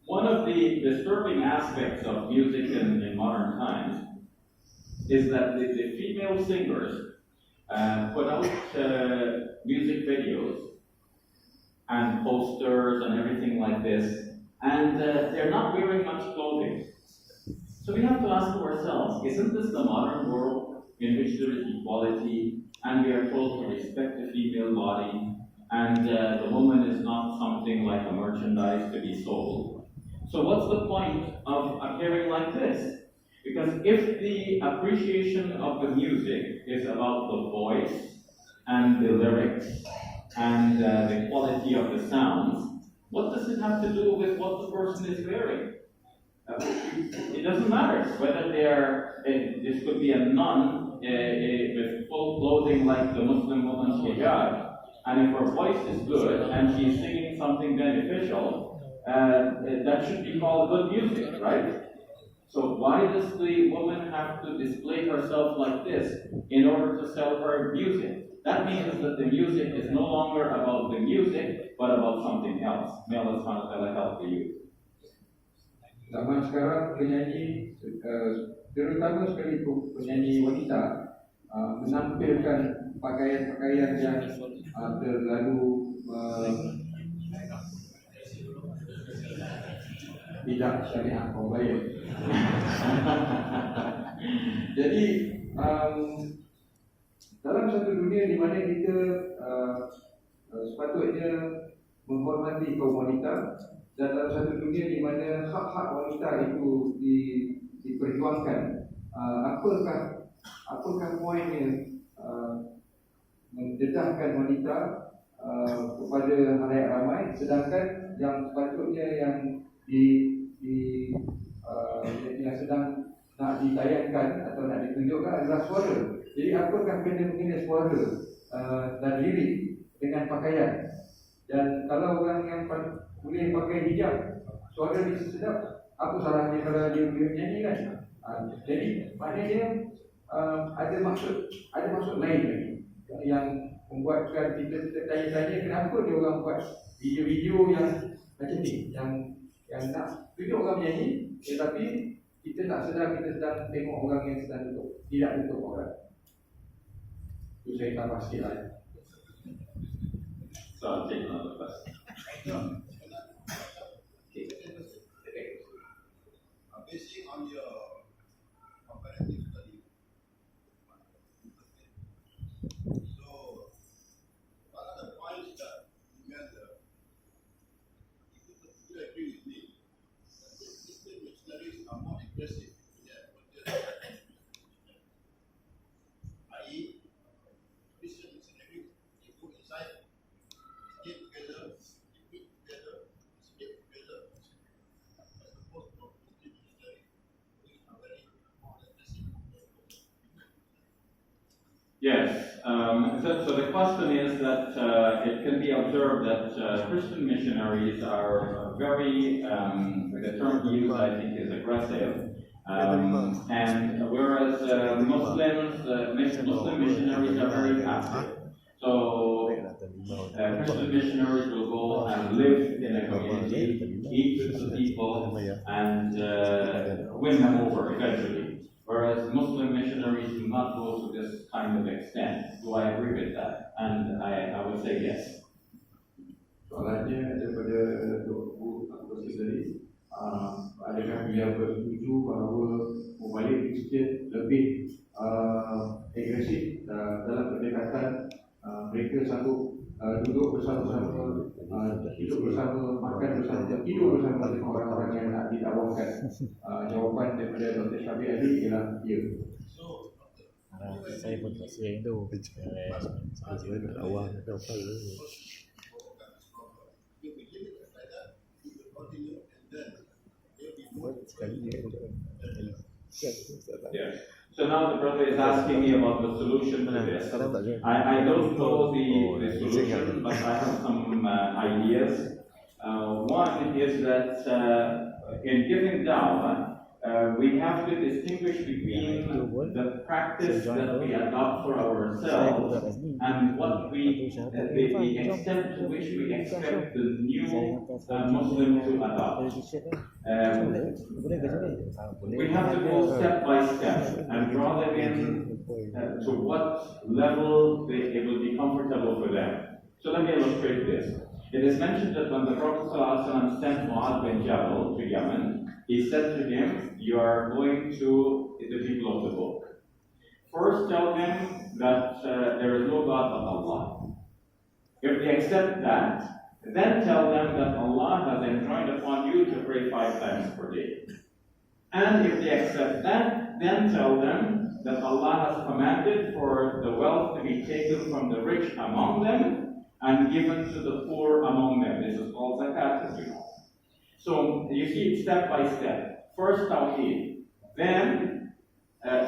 One of the disturbing aspects of music in modern times is that the female singers put out music videos and posters and everything like this, and they're not wearing much clothing. So we have to ask ourselves, isn't this the modern world in which there is equality and we are told to respect the female body and the woman is not something like a merchandise to be sold? So what's the point of appearing like this? Because if the appreciation of the music is about the voice and the lyrics and the quality of the sounds, what does it have to do with what the person is wearing? It doesn't matter whether they are, this could be a nun with full clothing like the Muslim woman's hijab, and if her voice is good and she's singing something beneficial, that should be called good music, right? So why does the woman have to display herself like this in order to sell her music? that means that the music is no longer about the music, but about something else. May Allah subhanahu wa ta'ala help the youth. Zaman sekarang penyanyi, terutama sekali penyanyi wanita, menampilkan pakaian-pakaian yang terlalu tidak syariah baik. Jadi dalam satu dunia di mana kita sepatutnya menghormati kaum wanita, dan dalam satu dunia di mana hak-hak wanita itu diperjuangkan, apakah poinnya mendedahkan wanita kepada halayak ramai, sedangkan yang sepatutnya yang yang sedang nak ditayangkan atau nak ditunjukkan adalah suara. Jadi apakah kena mengenai suara dan lirik dengan pakaian? Dan kalau orang yang boleh pakai hijab, suara dia sedap, apa salahnya kalau dia boleh menyanyi kan? Jadi maknanya ada maksud lain lagi yang membuatkan kita tanya-tanya kenapa dia orang buat video-video yang macam ni, yang nak tunjuk orang menyanyi, tetapi kita tak sedar kita sedang tengok orang yang sedang tidak tutup orang. Itu saya tambah sikit lah. So I'll take another question. Basing on your comparative study, so what are the points that you gather? You agree with me that the Christian missionaries are more aggressive in their approaches, i.e., Christian missionaries, they go inside, stay together, meet together, stay together, as opposed to Muslim missionaries who are very aggressive. Yes. So the question is that it can be observed that Christian missionaries are very, the term used I think is aggressive, and whereas Muslim missionaries are very passive. So Christian missionaries will go and live in a community, eat with the people, and win them over eventually. Whereas Muslim missionaries do not go to this kind of extent. Do I agree with that? And I would say yes. Soalannya daripada Dr. Abu tadi, adakah dia bersetuju bahawa membalik Kristian lebih agresif dalam pendekatan mereka sanggup duduk bersama-sama, hidup bersama, makan bersama, tidur bersama dengan orang-orang yang nak didakwahkan? Jawapan daripada Dr. Shabir tadi ialah ya. Saya pun tak siang tu. Saya nak awal nak apa le. Yeah. So now the brother is asking me about the solution to this. I don't know the solution, but I have some ideas. One is that in giving dawah, we have to distinguish between the practice that we adopt for ourselves and what the extent to which we expect the new Muslim to adopt. We have to go step by step and draw them in to what level it will be comfortable for them. So let me illustrate this. It is mentioned that when the Prophet ﷺ sent Mu'adh bin Jabal to Yemen, he said to him, "You are going to the people of the book. First tell them that there is no God but Allah. If they accept that, then tell them that Allah has enjoined upon you to pray 5 times per day. And if they accept that, then tell them that Allah has commanded for the wealth to be taken from the rich among them and given to the poor among them." This is called zakat, as you know. So you see it step by step. First tawheed, then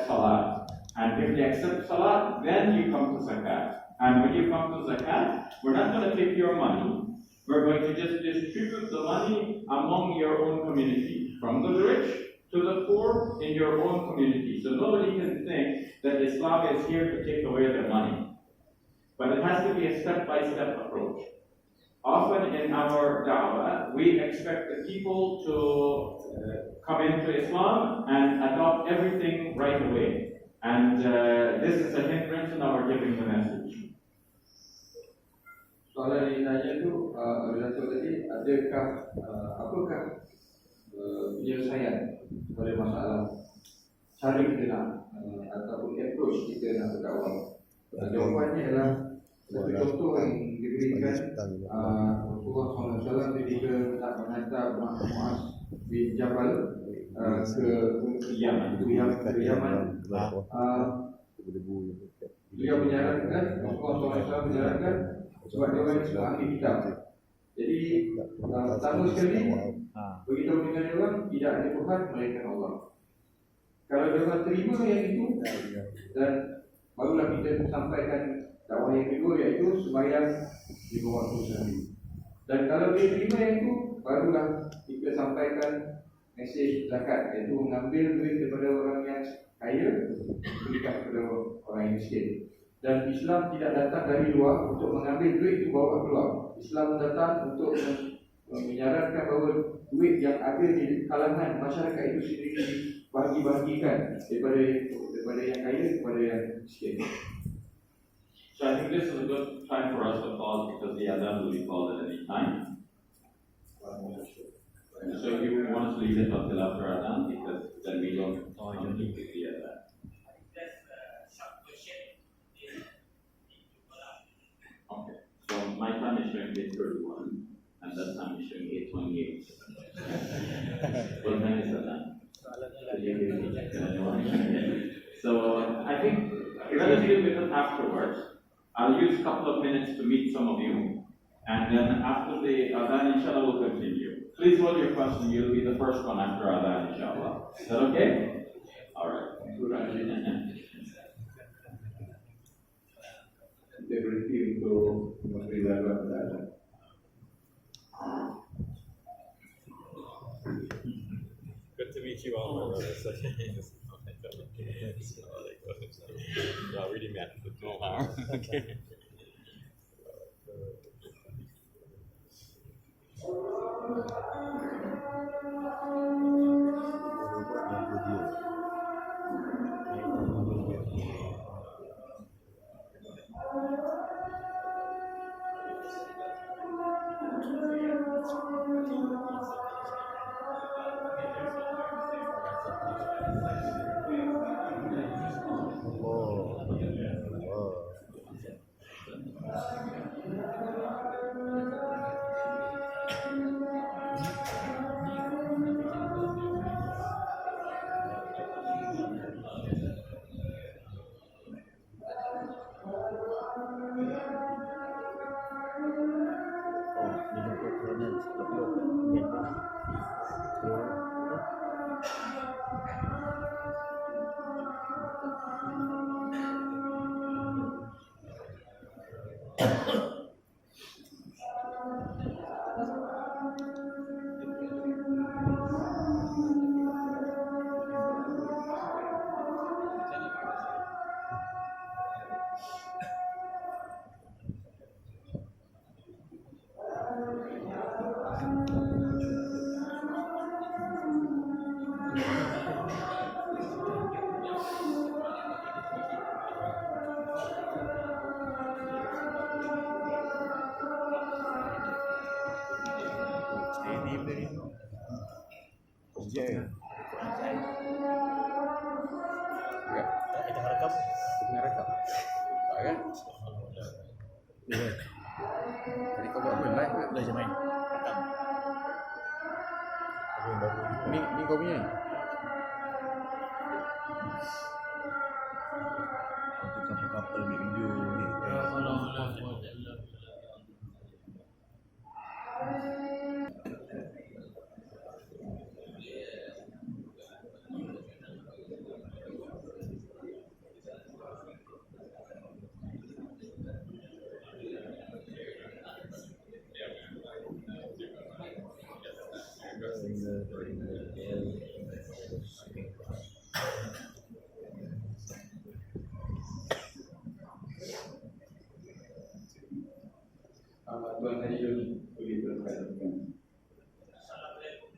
salat. And if they accept salat, then you come to zakat. And when you come to zakat, we're not going to take your money. We're going to just distribute the money among your own community, from the rich to the poor in your own community. So nobody can think that Islam is here to take away their money. but it has to be a step-by-step approach. Often in our da'wah, we expect the people to come into Islam and adopt everything right away. And this is a hindrance in our giving the message. Soalan yang ditanya tu adalah tadi, adakah apakah penyelesaian pada masalah cara kita nak ataupun approach kita nak berdakwah? Jawapannya adalah satu contoh yang diberikan Rasulullah SAW ketika nak menghantar Muaz bin Jabal ke Yaman. Beliau menyarankan, Rasulullah SAW menyarankan sebab dia orang semua ahli kitab. Jadi pertama sekali beritahu dengan dia orang tidak ada Tuhan melainkan Allah. Kalau dia orang terima yang itu, dan barulah kita sampaikan dakwah yang kedua, iaitu sembahyang di bawah waktu sehari. Dan kalau dia terima yang itu, barulah kita sampaikan mesej zakat, iaitu mengambil duit daripada orang yang kaya berikan kepada orang yang miskin. Dan Islam tidak datang dari luar untuk mengambil duit itu bawa keluar. Islam datang untuk menyarankan bahawa duit yang ada di kalangan masyarakat itu sendiri dibagi-bagikan daripada yang kaya kepada yang miskin. So I think this is a good time for us to pause because the adhan will be called at any time. So if you want us to leave it until after adhan, because then we don't complete the adhan. Okay, so my time is showing 8:31, and that time is showing 8:28. What time is adhan? So I think let us deal with it afterwards. I'll use a couple of minutes to meet some of you, and then after the adhan, inshallah, we'll continue. Please hold your question. You'll be the first one after adhan, inshallah. Is that okay? All right. Kita berhenti untuk memberi laluan berada. Good to meet you all, my brothers. Yeah, really met with Mohammed. Okay. Ni kau punya. Untuk kapal-kapal ambil video ni. boleh berkata-kata. Assalamualaikum.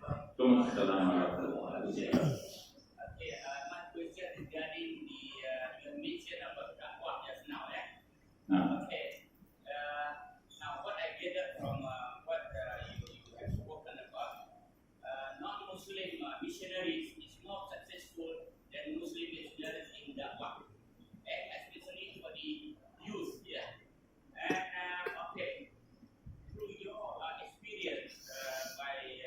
Okay, my question regarding the you mentioned about dakwah just now, Nah. Okay. Now what I gathered from what you have spoken about, non-Muslim missionaries is more successful than Muslim missionaries in dakwah, and especially for the youth, yeah. And okay, through your experience by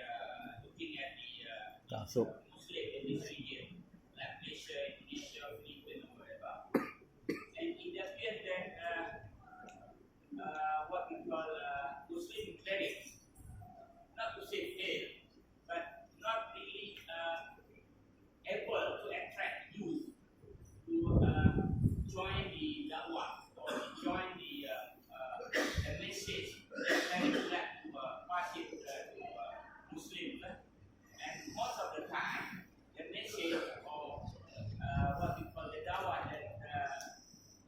looking at the Muslim in this region, like Malaysia, Indonesia, Philippines, or whatever, and it appears that what we call Muslim clerics, not to say fail, but not really able to attract youth to join the da'wah or to join the message that is glad to pass it to Muslims. And most of the time, the message or what we call the da'wah that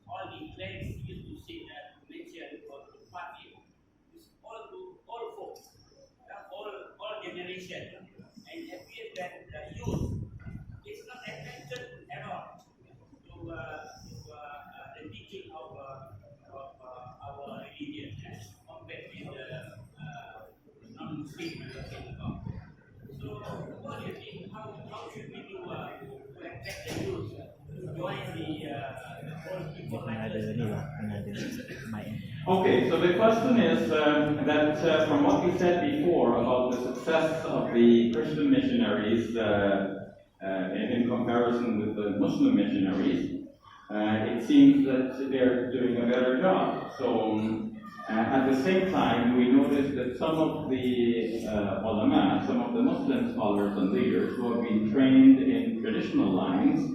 all the clerics used to say to mention or to pass it is all to all folks, all generations. And it appears that the youth is not attention at all to the teaching of our religion compared with the non-Muslim religion. So, what do you think? How should we do to attract the youth to join the whole people like us? Okay, so the question is that from what you said before about the success of the Christian missionaries in comparison with the Muslim missionaries, it seems that they're doing a better job. So at the same time, we notice that some of the ulama, some of the Muslim scholars and leaders who have been trained in traditional lines,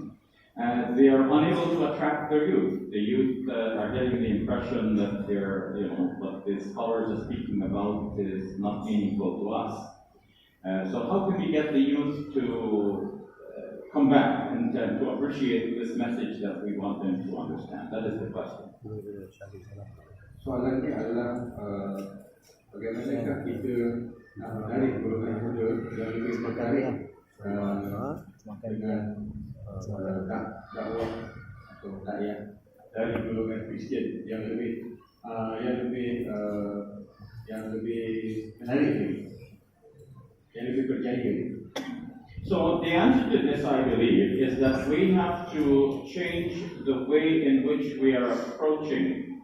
they are unable to attract their youth. The youth are getting the impression that they're, what the scholars are speaking about is not meaningful to us. So how can we get the youth to come back and to appreciate this message that we want them to understand? That is the question. Soalannya adalah bagaimanakah kita nak menarik golongan muda yang lebih tertarik dengan dakwah atau dakwah dari golongan Kristian yang lebih menarik lagi, yang lebih percaya. So the answer to this, I believe, is that we have to change the way in which we are approaching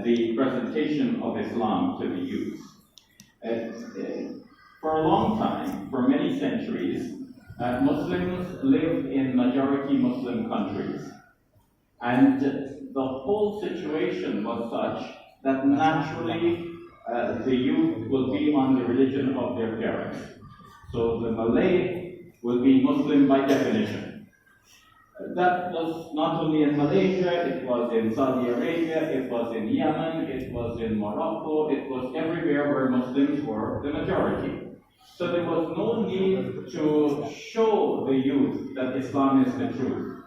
the presentation of Islam to the youth. For a long time, for many centuries, Muslims lived in majority Muslim countries. And the whole situation was such that naturally the youth will be on the religion of their parents. So the Malay will be Muslim by definition. That was not only in Malaysia, it was in Saudi Arabia, it was in Yemen, it was in Morocco, it was everywhere where Muslims were the majority. So there was no need to show the youth that Islam is the truth.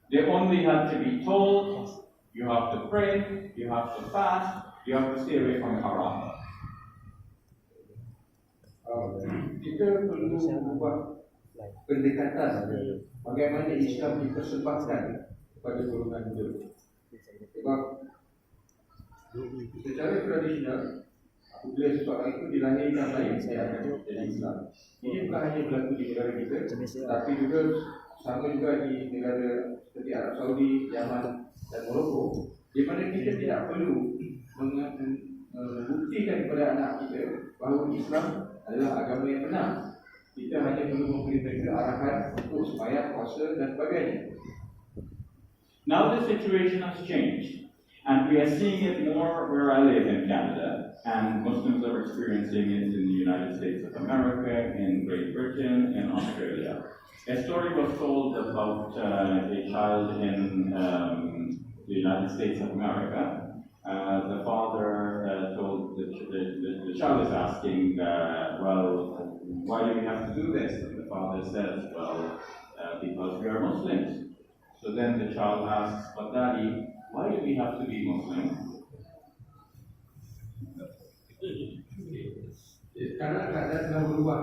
They only had to be told, you have to pray, you have to fast, you have to stay away from haram. Kita perlu membuat pendekatan bagaimana Islam dipersembahkan kepada golongan muda. Sebab secara tradisional, apabila seseorang itu dilahirkan lain, dia akan jadi Islam. Ini bukan hanya berlaku di negara kita, tapi juga sama juga di negara seperti Arab Saudi, Yaman dan Morocco, di mana kita tidak perlu membuktikan kepada anak kita bahawa Islam adalah agama yang benar. Kita hanya perlu memberi mereka arahan untuk sembahyang, puasa dan sebagainya. Now the situation has changed, and we are seeing it more where I live in Canada, and Muslims are experiencing it in the United States of America, in Great Britain, in Australia. A story was told about a child in the United States of America. The father told the child is asking, well, why do we have to do this? And the father says, well, because we are Muslims. So then the child asks, but daddy, why do we have to be Muslim? Sekarang keadaan telah berubah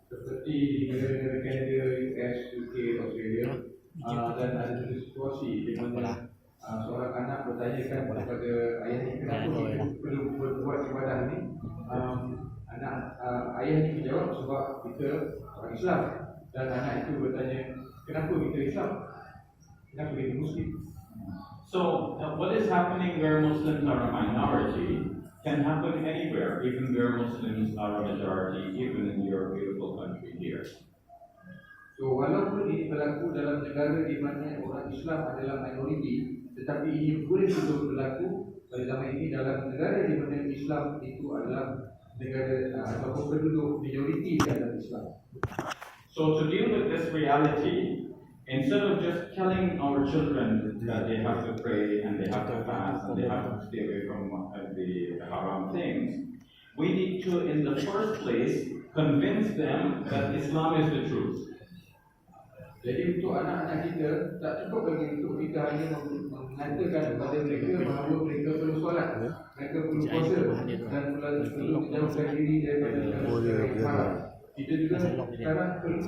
seperti di negara-negara Kanada, US, UK, Australia, dan ada satu situasi di mana seorang anak bertanyakan kepada ayahnya kenapa kita perlu berbuat ibadah ni. Ayahnya menjawab sebab kita orang Islam, dan anak itu bertanya kenapa kita Islam, kenapa kita Muslim. So, what is happening where Muslims are a minority can happen anywhere, even where Muslims are a majority, even in your beautiful country here. So, walaupun ini berlaku dalam negara di mana orang Islam adalah minoriti, tetapi ini boleh juga berlaku selama ini dalam negara di mana Islam itu adalah negara ataupun penduduk majoriti dalam Islam. So, to deal with this reality, instead of just telling our children that they have to pray and they have to fast and they have to stay away from the haram things, we need to, in the first place, convince them that Islam is the truth. Jadi untuk anak-anak kita, tak cukup lagi untuk kita hanya mengatakan kepada mereka bahawa mereka perlu solat, mereka perlu puasa dan perlu menjauhkan diri daripada perkara yang haram. Kita juga sekarang perlu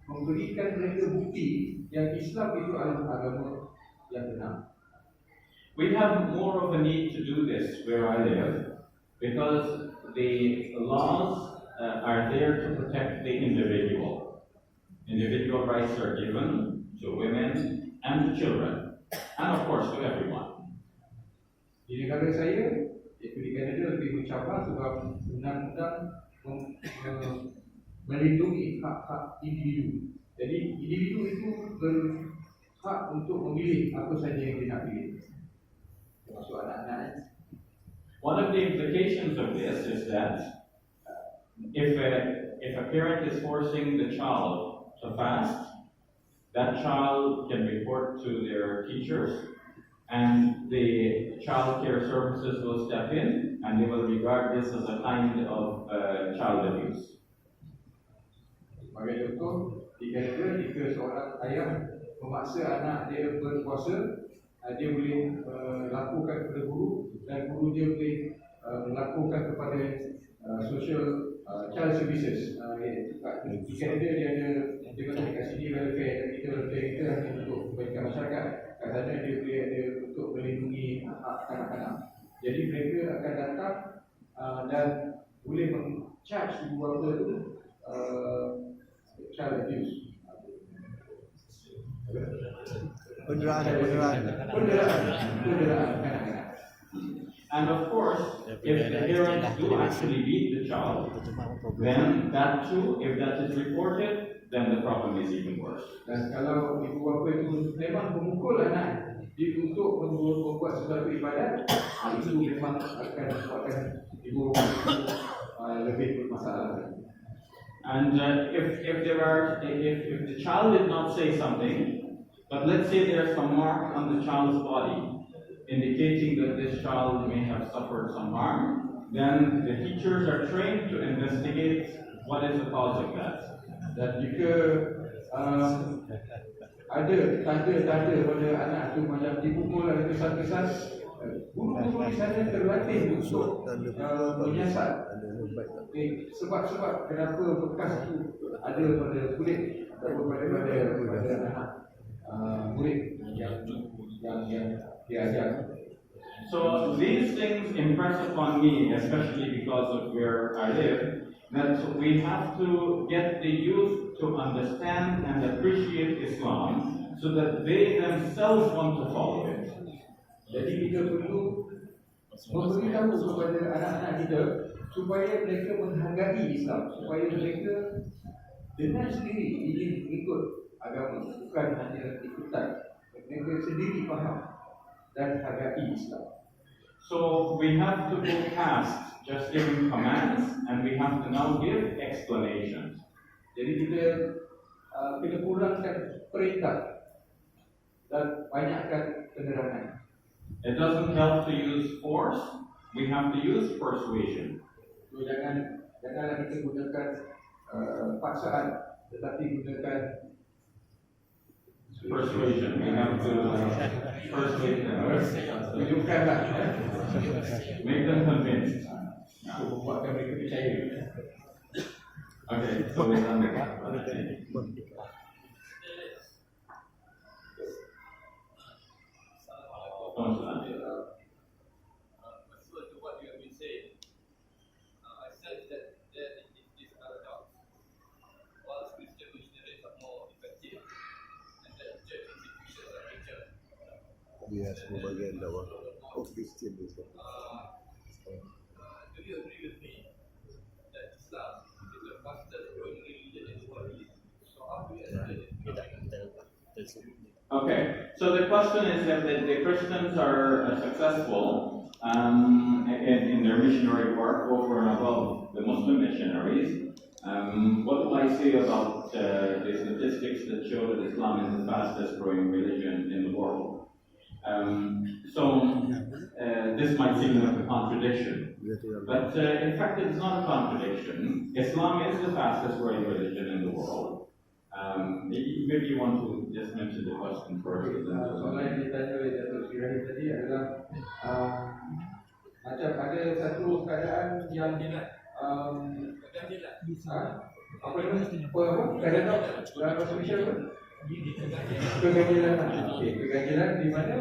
memberikan mereka bukti yang Islam itu adalah agama yang benar. We have more of a need to do this where I live because the laws are there to protect the individual. Individual rights are given to women and to children, and of course to everyone. Di negara saya, iaitu di Kanada, lebih mencabar sebab undang-undang melindungi hak-hak individu. Jadi individu itu berhak untuk memilih apa saja yang dia nak pilih, termasuk anak-anak. One of the implications of this is that if a parent is forcing the child to fast, that child can report to their teachers, and the child care services will step in, and they will regard this as a kind of child abuse. Sebagai contoh, di Canada, jika seorang ayah memaksa anak dia berpuasa, dia boleh laporkan kepada guru, dan guru dia boleh melaporkan kepada social child services. Di Canada dia ada, dia kat sini welfare, kita welfare kita hanya untuk kebaikan masyarakat. Kat sana dia boleh ada untuk melindungi hak anak-anak. Jadi mereka akan datang dan boleh charge ibu bapa itu child abuse. Penderaan. And of course, if the parents do actually beat the child, then that too, if that is reported, then the problem is even worse. Dan kalau ibu bapa itu memang memukul anak untuk membuat sesuatu ibadat, itu memang akan menyebabkan ibu bapa itu lebih bermasalah. And if the child did not say something, but let's say there's some mark on the child's body indicating that this child may have suffered some harm, then the teachers are trained to investigate what is the cause of that. Dan jika ada tanda-tanda pada anak itu macam dipukul atau kesan-kesan, guru-guru di sana terlatih untuk menyiasat sebab kenapa bekas itu ada pada kulit atau pada anak murid yang diajar. So these things impress upon me, especially because of where I live, that we have to get the youth to understand and appreciate Islam so that they themselves want to follow it. Jadi kita perlu memberitahu kepada anak-anak kita supaya mereka menghargai Islam, supaya mereka dengan sendiri ingin ikut agama, bukan hanya ikutan. Mereka sendiri faham dan hargai Islam. So we have to go past just giving commands, and we have to now give explanations. Jadi kita kena kurangkan perintah dan banyakkan penerangan. It doesn't help to use force, we have to use persuasion. So janganlah kita gunakan paksaan, tetapi gunakan persuasion. We have to persuade them. tunjukkanlah, Make them convinced. membuatkan mereka percaya. Okay, so we're done with that. Pursuant to what you have been saying, I sense that there is this paradox. While Christian missionaries are more effective, and that church institutions are richer. Dia semua bagian dakwah Kristian tu. Do you agree with me that Islam is the fastest growing religion in the world? So how do you explain it? Okay, so the question is if the Christians are successful in their missionary work over and above the Muslim missionaries. What do I say about the statistics that show that Islam is the fastest growing religion in the world? This might seem like a contradiction, but in fact it's not a contradiction. Islam is the fastest growing religion in the world. Maybe you want to just mention the question first. Soalan yang ditanya oleh Datuk Sri Rahim tadi adalah macam ada satu keadaan yang apa nama keadaan dalam bahasa Malaysia apa? Keganjilan. Okey, keganjilan di mana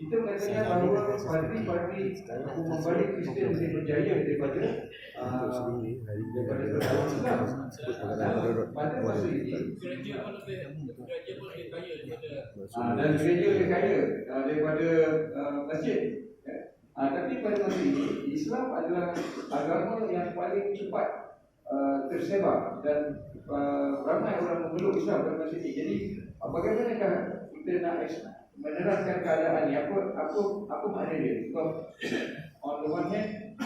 kita mengatakan bahawa parti-parti membalik Kristian lebih berjaya daripada perdagangan Islam. Pada masa ini Gereja pun lebih kaya daripada dan gereja lebih kaya daripada masjid. Tapi pada masa ini Islam adalah agama yang paling cepat tersebar dan ramai orang memeluk Islam pada masa ini. Jadi bagaimanakah kita nak menerangkan keadaan ni? Apa makna dia? Sebab on the one hand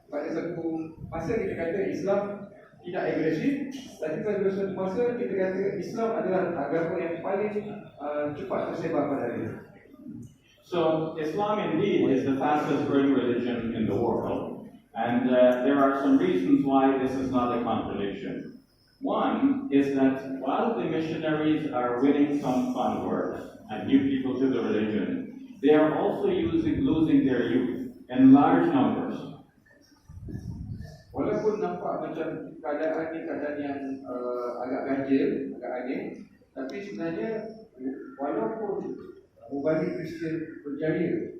pada satu masa kita kata Islam tidak agresif, tapi pada satu masa kita kata Islam adalah agama yang paling cepat tersebar pada hari ini. So Islam indeed is the fastest growing religion in the world, and there are some reasons why this is not a contradiction. One is that while the missionaries are winning some converts and new people to the religion, they are also losing their youth in large numbers. Walaupun nampak macam keadaan ni keadaan yang agak ganjil, agak aneh, tapi sebenarnya walaupun mubalik Kristian berjaya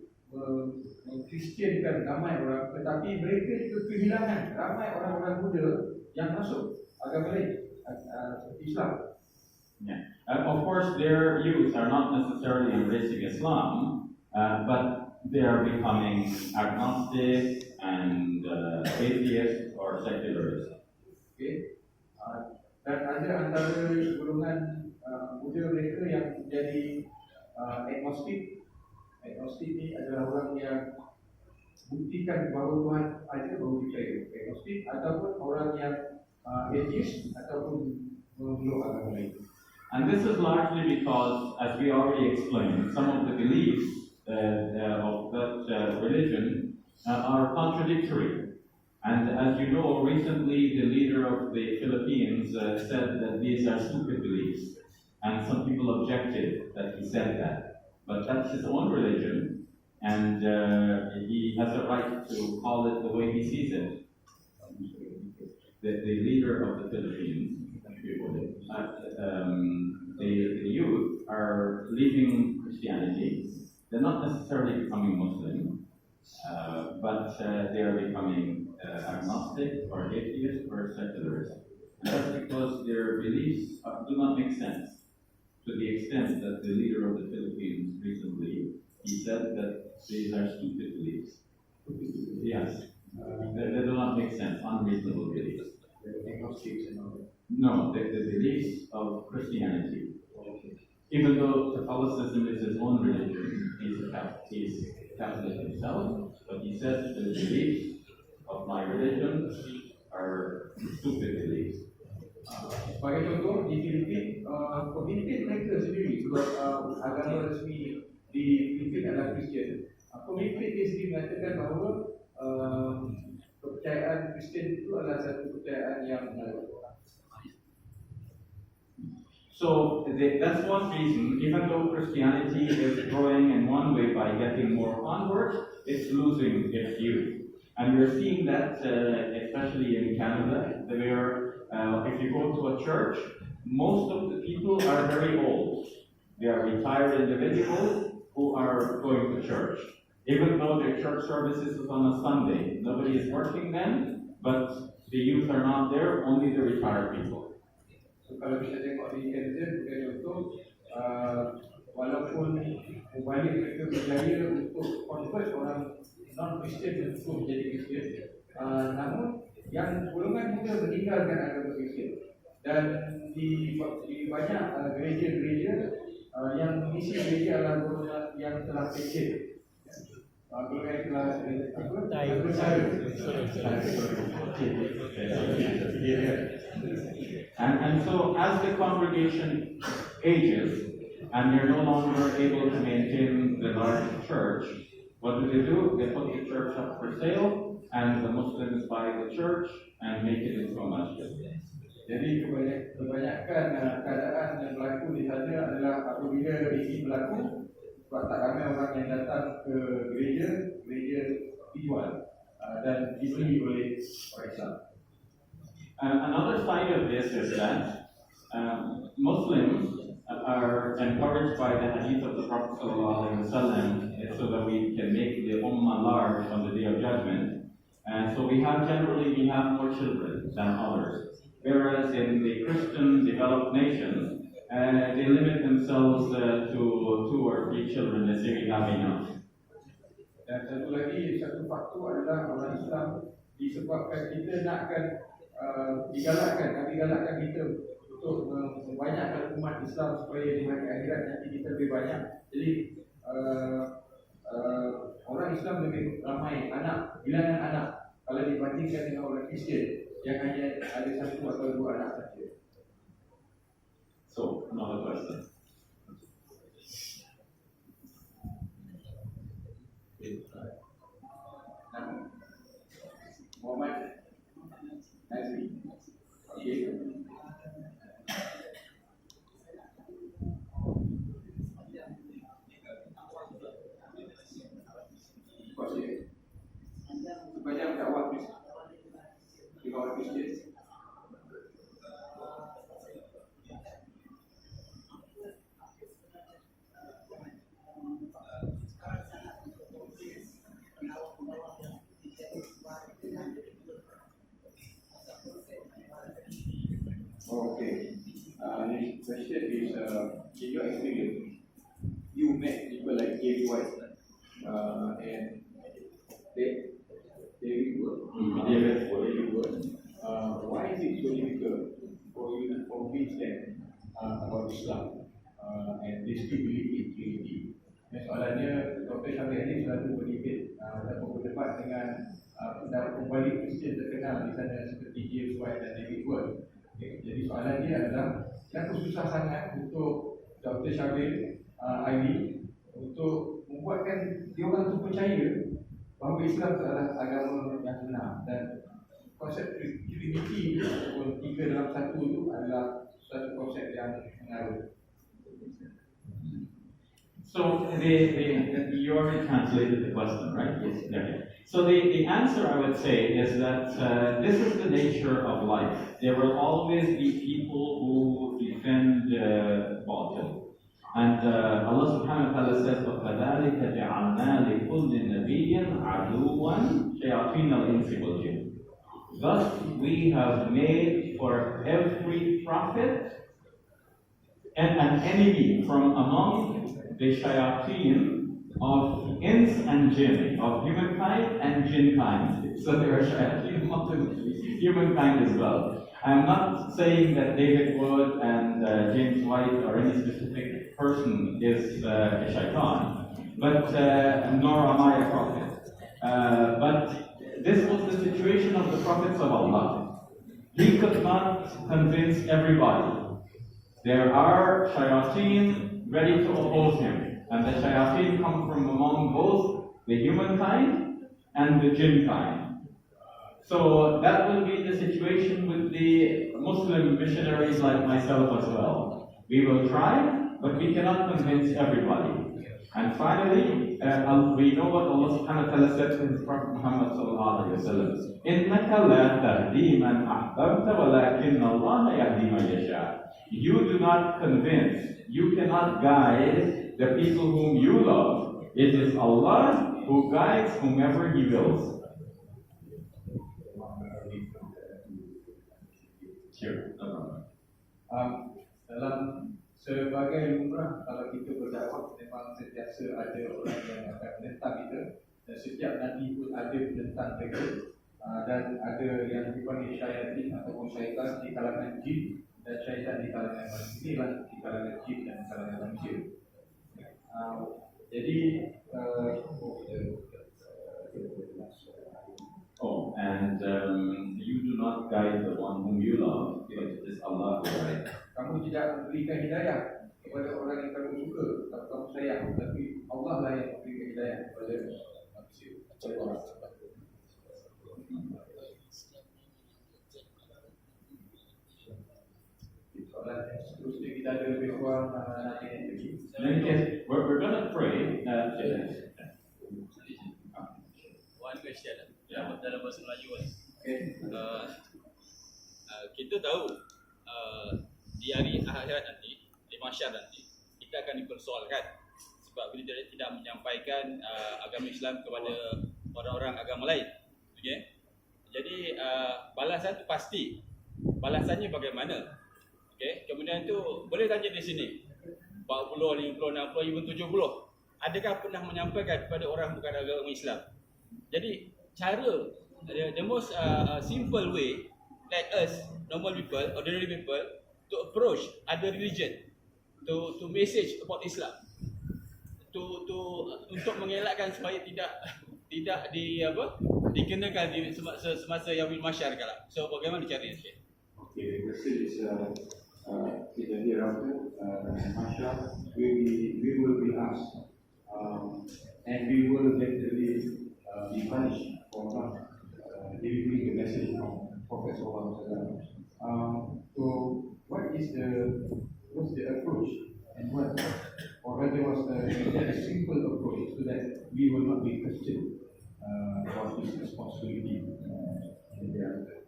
mengkristiankan ramai orang, tetapi mereka juga kehilangan ramai orang-orang muda yang masuk agama lain, Islam. Yeah. Of course, their youth are not necessarily embracing Islam, but they are becoming agnostic and atheist or secularist. Okay. Dan ada antara golongan muda mereka yang menjadi agnostik. Agnostik ni adalah orang yang buktikan bahawa Tuhan ada baru percaya. Agnostik ataupun orang yang atheist ataupun memeluk agama lain. And this is largely because, as we already explained, some of the beliefs of that religion are contradictory. And as you know, recently the leader of the Philippines said that these are stupid beliefs. And some people objected that he said that. But that's his own religion, and he has a right to call it the way he sees it. The leader of the Philippines, the youth are leaving Christianity. They're not necessarily becoming Muslim, but they are becoming agnostic or atheist or secularist. And that's because their beliefs do not make sense. To the extent that the leader of the Philippines recently, he said that these are stupid beliefs. Yes, they do not make sense, unreasonable beliefs. No, the beliefs of Christianity. Even though Catholicism is his own religion, he's Catholic himself, but he says the beliefs of my religion are stupid beliefs. Sebagai contoh, di Filipin, pemimpin mereka sendiri, sebab agama resmi di Filipin adalah Kristian. Pemimpin dia sendiri mengatakan bahawa kepercayaan Kristian itu adalah satu kepercayaan yang So that's one reason, even though Christianity is growing in one way by getting more converts, it's losing its youth. And we're seeing that especially in Canada, where if you go to a church, most of the people are very old. They are retired individuals who are going to church. Even though their church services is on a Sunday, nobody is working then, but the youth are not there, only the retired people. So kalau kita tengok di Canada, sebagai contoh, walaupun mubalik mereka berjaya untuk convert orang non-Kristian untuk menjadi Kristian, namun yang golongan muda meninggalkan agama Kristian. Dan di banyak gereja-gereja yang mengisi gereja adalah golongan yang telah kecil. Golongan yang telah And so as the congregation ages and they're no longer able to maintain the large church, what do? They put the church up for sale and the Muslims buy the church and make it into a masjid. Jadi kebanyakan keadaan yang berlaku di sana adalah apabila ini berlaku, sebab tak ramai orang yang datang ke gereja dijual dan dibeli oleh orang Islam. Another side of this is that Muslims are encouraged by the hadith of the Prophet ﷺ so that we can make the ummah large on the day of judgment. And so we have more children than others. Whereas in the Christian developed nations, they limit themselves to 2 or 3 children. They say we have enough. Dan satu faktor adalah orang Islam disebabkan kita nakkan digalakkan kita untuk membanyakkan umat Islam supaya di hari akhirat nanti kita lebih banyak. Jadi orang Islam lebih ramai bilangan anak kalau dibandingkan dengan orang Kristian yang hanya ada 1 atau 2 anak saja. So, another question. Muhammad Nazri. Okay. Banyak dakwah di bawah Masjid. Okay. This question is, in your experience, you met people like James White and David Wood. Why is it so difficult for you to convince them about Islam and they still believe in Trinity? Soalannya, Dr. Shabir ini selalu berdebat dengan pembalik Kristian terkenal di sana seperti James White dan David Wood. Jadi soalan dia adalah, kenapa susah sangat untuk Dr. Shabir untuk membuatkan dia orang tu percaya bahawa Islam adalah agama yang benar dan konsep Trinity ataupun 3 dalam 1 itu adalah satu konsep yang mengaruh. So you already translated the question, right? Yes. Okay. So the answer I would say is that this is the nature of life. There will always be people who defend batil. And Allah subhanahu wa ta'ala says, وَكَذَلِكَ جَعَلْنَا لِكُلِّ نَبِيٍّ عَدُوًّا شَيَاطِينَ الْإِنسِ وَالْجِنِّ. Thus we have made for every prophet an enemy from among the shayateen of ins and jinn, of humankind and jinnkind. So there are shayateen of humankind as well. I'm not saying that David Wood and James White or any specific person is a shaitan, but nor am I a prophet. But this was the situation of the prophets of Allah. He could not convince everybody. There are shayateen ready to oppose him, and the shayateen come from among both the humankind and the jinn kind. So that will be the situation with the Muslim missionaries like myself as well. We will try, but we cannot convince everybody. And finally, we know what Allah subhanahu wa ta'ala said to His Prophet Muhammad sallallahu alayhi wa sallam. إِنَّكَ لَا تَهْدِي مَنْ أَحْبَبْتَ وَلَكِنَّ اللَّهَ يَهْدِي مَنْ يَشَاءُ. You do not convince, you cannot guide the people whom you love. It is Allah who guides whomever He wills. Sure, no problem. Dalam sebagai lumrah, kalau kita berdakwah memang sentiasa ada orang yang akan menentang kita, dan setiap nanti pun ada penentang mereka, dan ada yang dipanggil syaitan ataupun syaitan di kalangan jin dan syaitan di kalangan manusia, di kalangan jin dan di kalangan manusia. Jadi you do not guide the one whom you love, but it is Allah who guides. kamu tidak memberikan hidayah kepada orang yang kamu suka atau kamu sayang, tapi Allah lah yang memberikan hidayah kepada manusia. Soalan seterusnya kita ada lebih kurang nanti lagi. We're going to pray. One question dalam bahasa Melayu. Kita tahu di hari akhirat nanti, di Masjid nanti, kita akan dipersoalkan sebab kita tidak menyampaikan agama Islam kepada orang-orang agama lain. Okay? Jadi balasan itu pasti. Balasannya bagaimana? Okay? Kemudian tu boleh tanya di sini 40, 50, 60, even 70. Adakah pernah menyampaikan kepada orang bukan agama Islam? Jadi cara, the most simple way like us, normal people, ordinary people, to approach other religion, to message about Islam, untuk mengelakkan supaya tidak dikenakan di semasa yaumul mahsyar kala. So bagaimana caranya, Syekh? Okay, the question is in the hereafter, mahsyar, we will be asked, and we will definitely be punished for not delivering the message from Prophet Sallallahu Alaihi Wasallam. So, what's the approach, and what, or rather, was a simple approach so that we will not be questioned about this responsibility in the hereafter?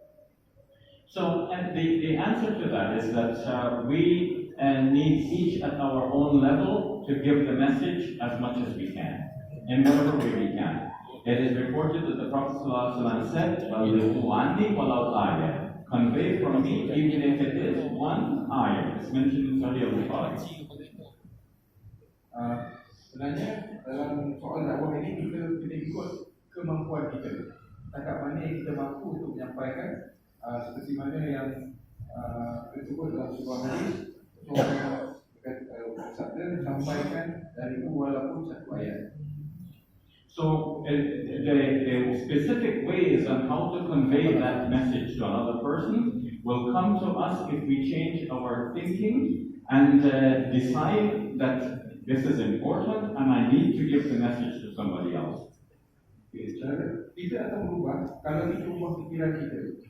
So, and the answer to that is that we need each at our own level to give the message as much as we can, in whatever way we can. It is reported that the Prophet ﷺ said, convey from me, even if it is one ayah. It's mentioned in Sahih al-Bukhari. Sebenarnya dalam soal dakwah ini kita kena ikut kemampuan kita. Setakat mana yang kita mampu untuk menyampaikan, seperti mana yang disebut dalam sebuah hadis, Shabir sampaikan dari itu walaupun satu ayat. So the specific ways on how to convey that message to another person will come to us if we change our thinking and decide that this is important and I need to give the message to somebody else. Kita akan berubah kalau kita ubah pikiran kita.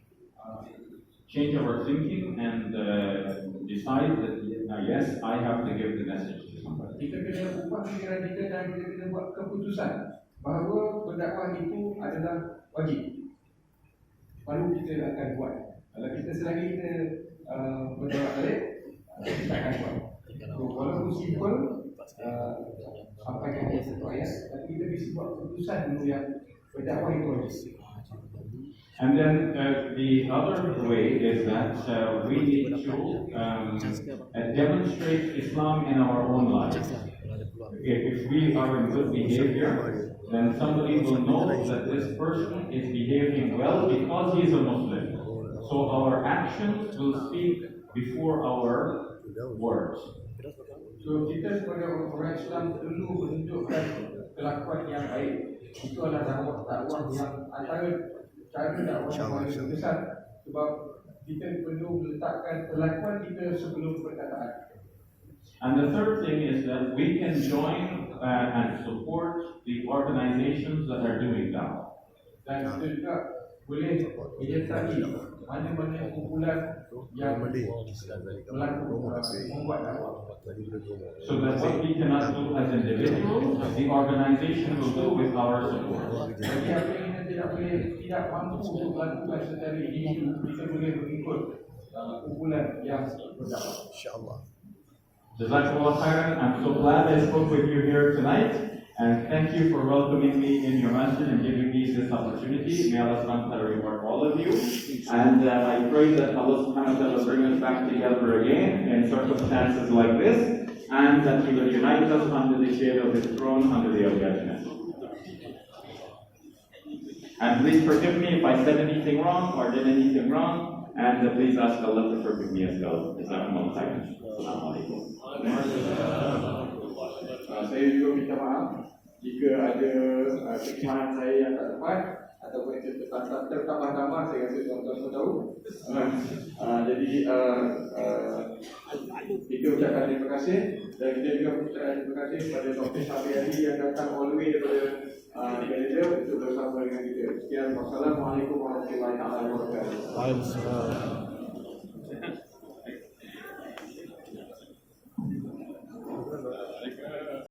Change our thinking and decide that yes, I have to give the message to somebody. Kita kena ubah pikiran kita dan kita kena buat keputusan bahawa berdakwah itu adalah wajib. Baru kita akan buat. Kalau kita selagi kita berdakwah balik, kita akan buat. So, walaupun simple, sampaikan satu ayat, tapi kita bisa buat keputusan dulu yang berdakwah itu wajib. And then the other way is that we need to demonstrate Islam in our own lives. If we are in good behavior, then somebody will know that this person is behaving well because he is a Muslim. So our actions will speak before our words. So kita sebagai orang Islam perlu menunjukkan kelakuan yang baik. Itu adalah dakwah yang antara cara dakwah yang paling besar, sebab kita perlu meletakkan kelakuan kita sebelum perkataan. And the third thing is that we can join and support the organizations that are doing that. Dan kita juga boleh menyertai mana-mana kumpulan yang membuat dakwah. So that what we cannot do as individuals, the organization will do with our support. Bagi apa yang kita tidak mampu untuk melakukan secara individu, kita boleh mengikut kumpulan yang berdakwah. InsyaAllah. Jazakallah khairan. I'm so glad I spoke with you here tonight. And thank you for welcoming me in your masjid and giving me this opportunity. May Allah subhanahu wa ta'ala reward all of you. And I pray that Allah subhanahu wa ta'ala bring us back together again in circumstances like this, and that He will unite us under the shade of His throne, under the judgment. And please forgive me if I said anything wrong or did anything wrong, and please ask Allah to forgive me as well. Jazakumullah khairan. Assalamualaikum. Saya juga minta maaf jika ada kekurangan saya yang tak tepat ataupun tertambah-tambah. Saya rasa tuan-tuan semua tahu. Jadi kita ucapkan terima kasih, dan kita juga ucapkan terima kasih kepada Dr. Shabir yang datang all the way daripada Malaysia untuk bersama dengan kita. Sekian, wassalamualaikum warahmatullahi wabarakatuh. Waalaikumsalam.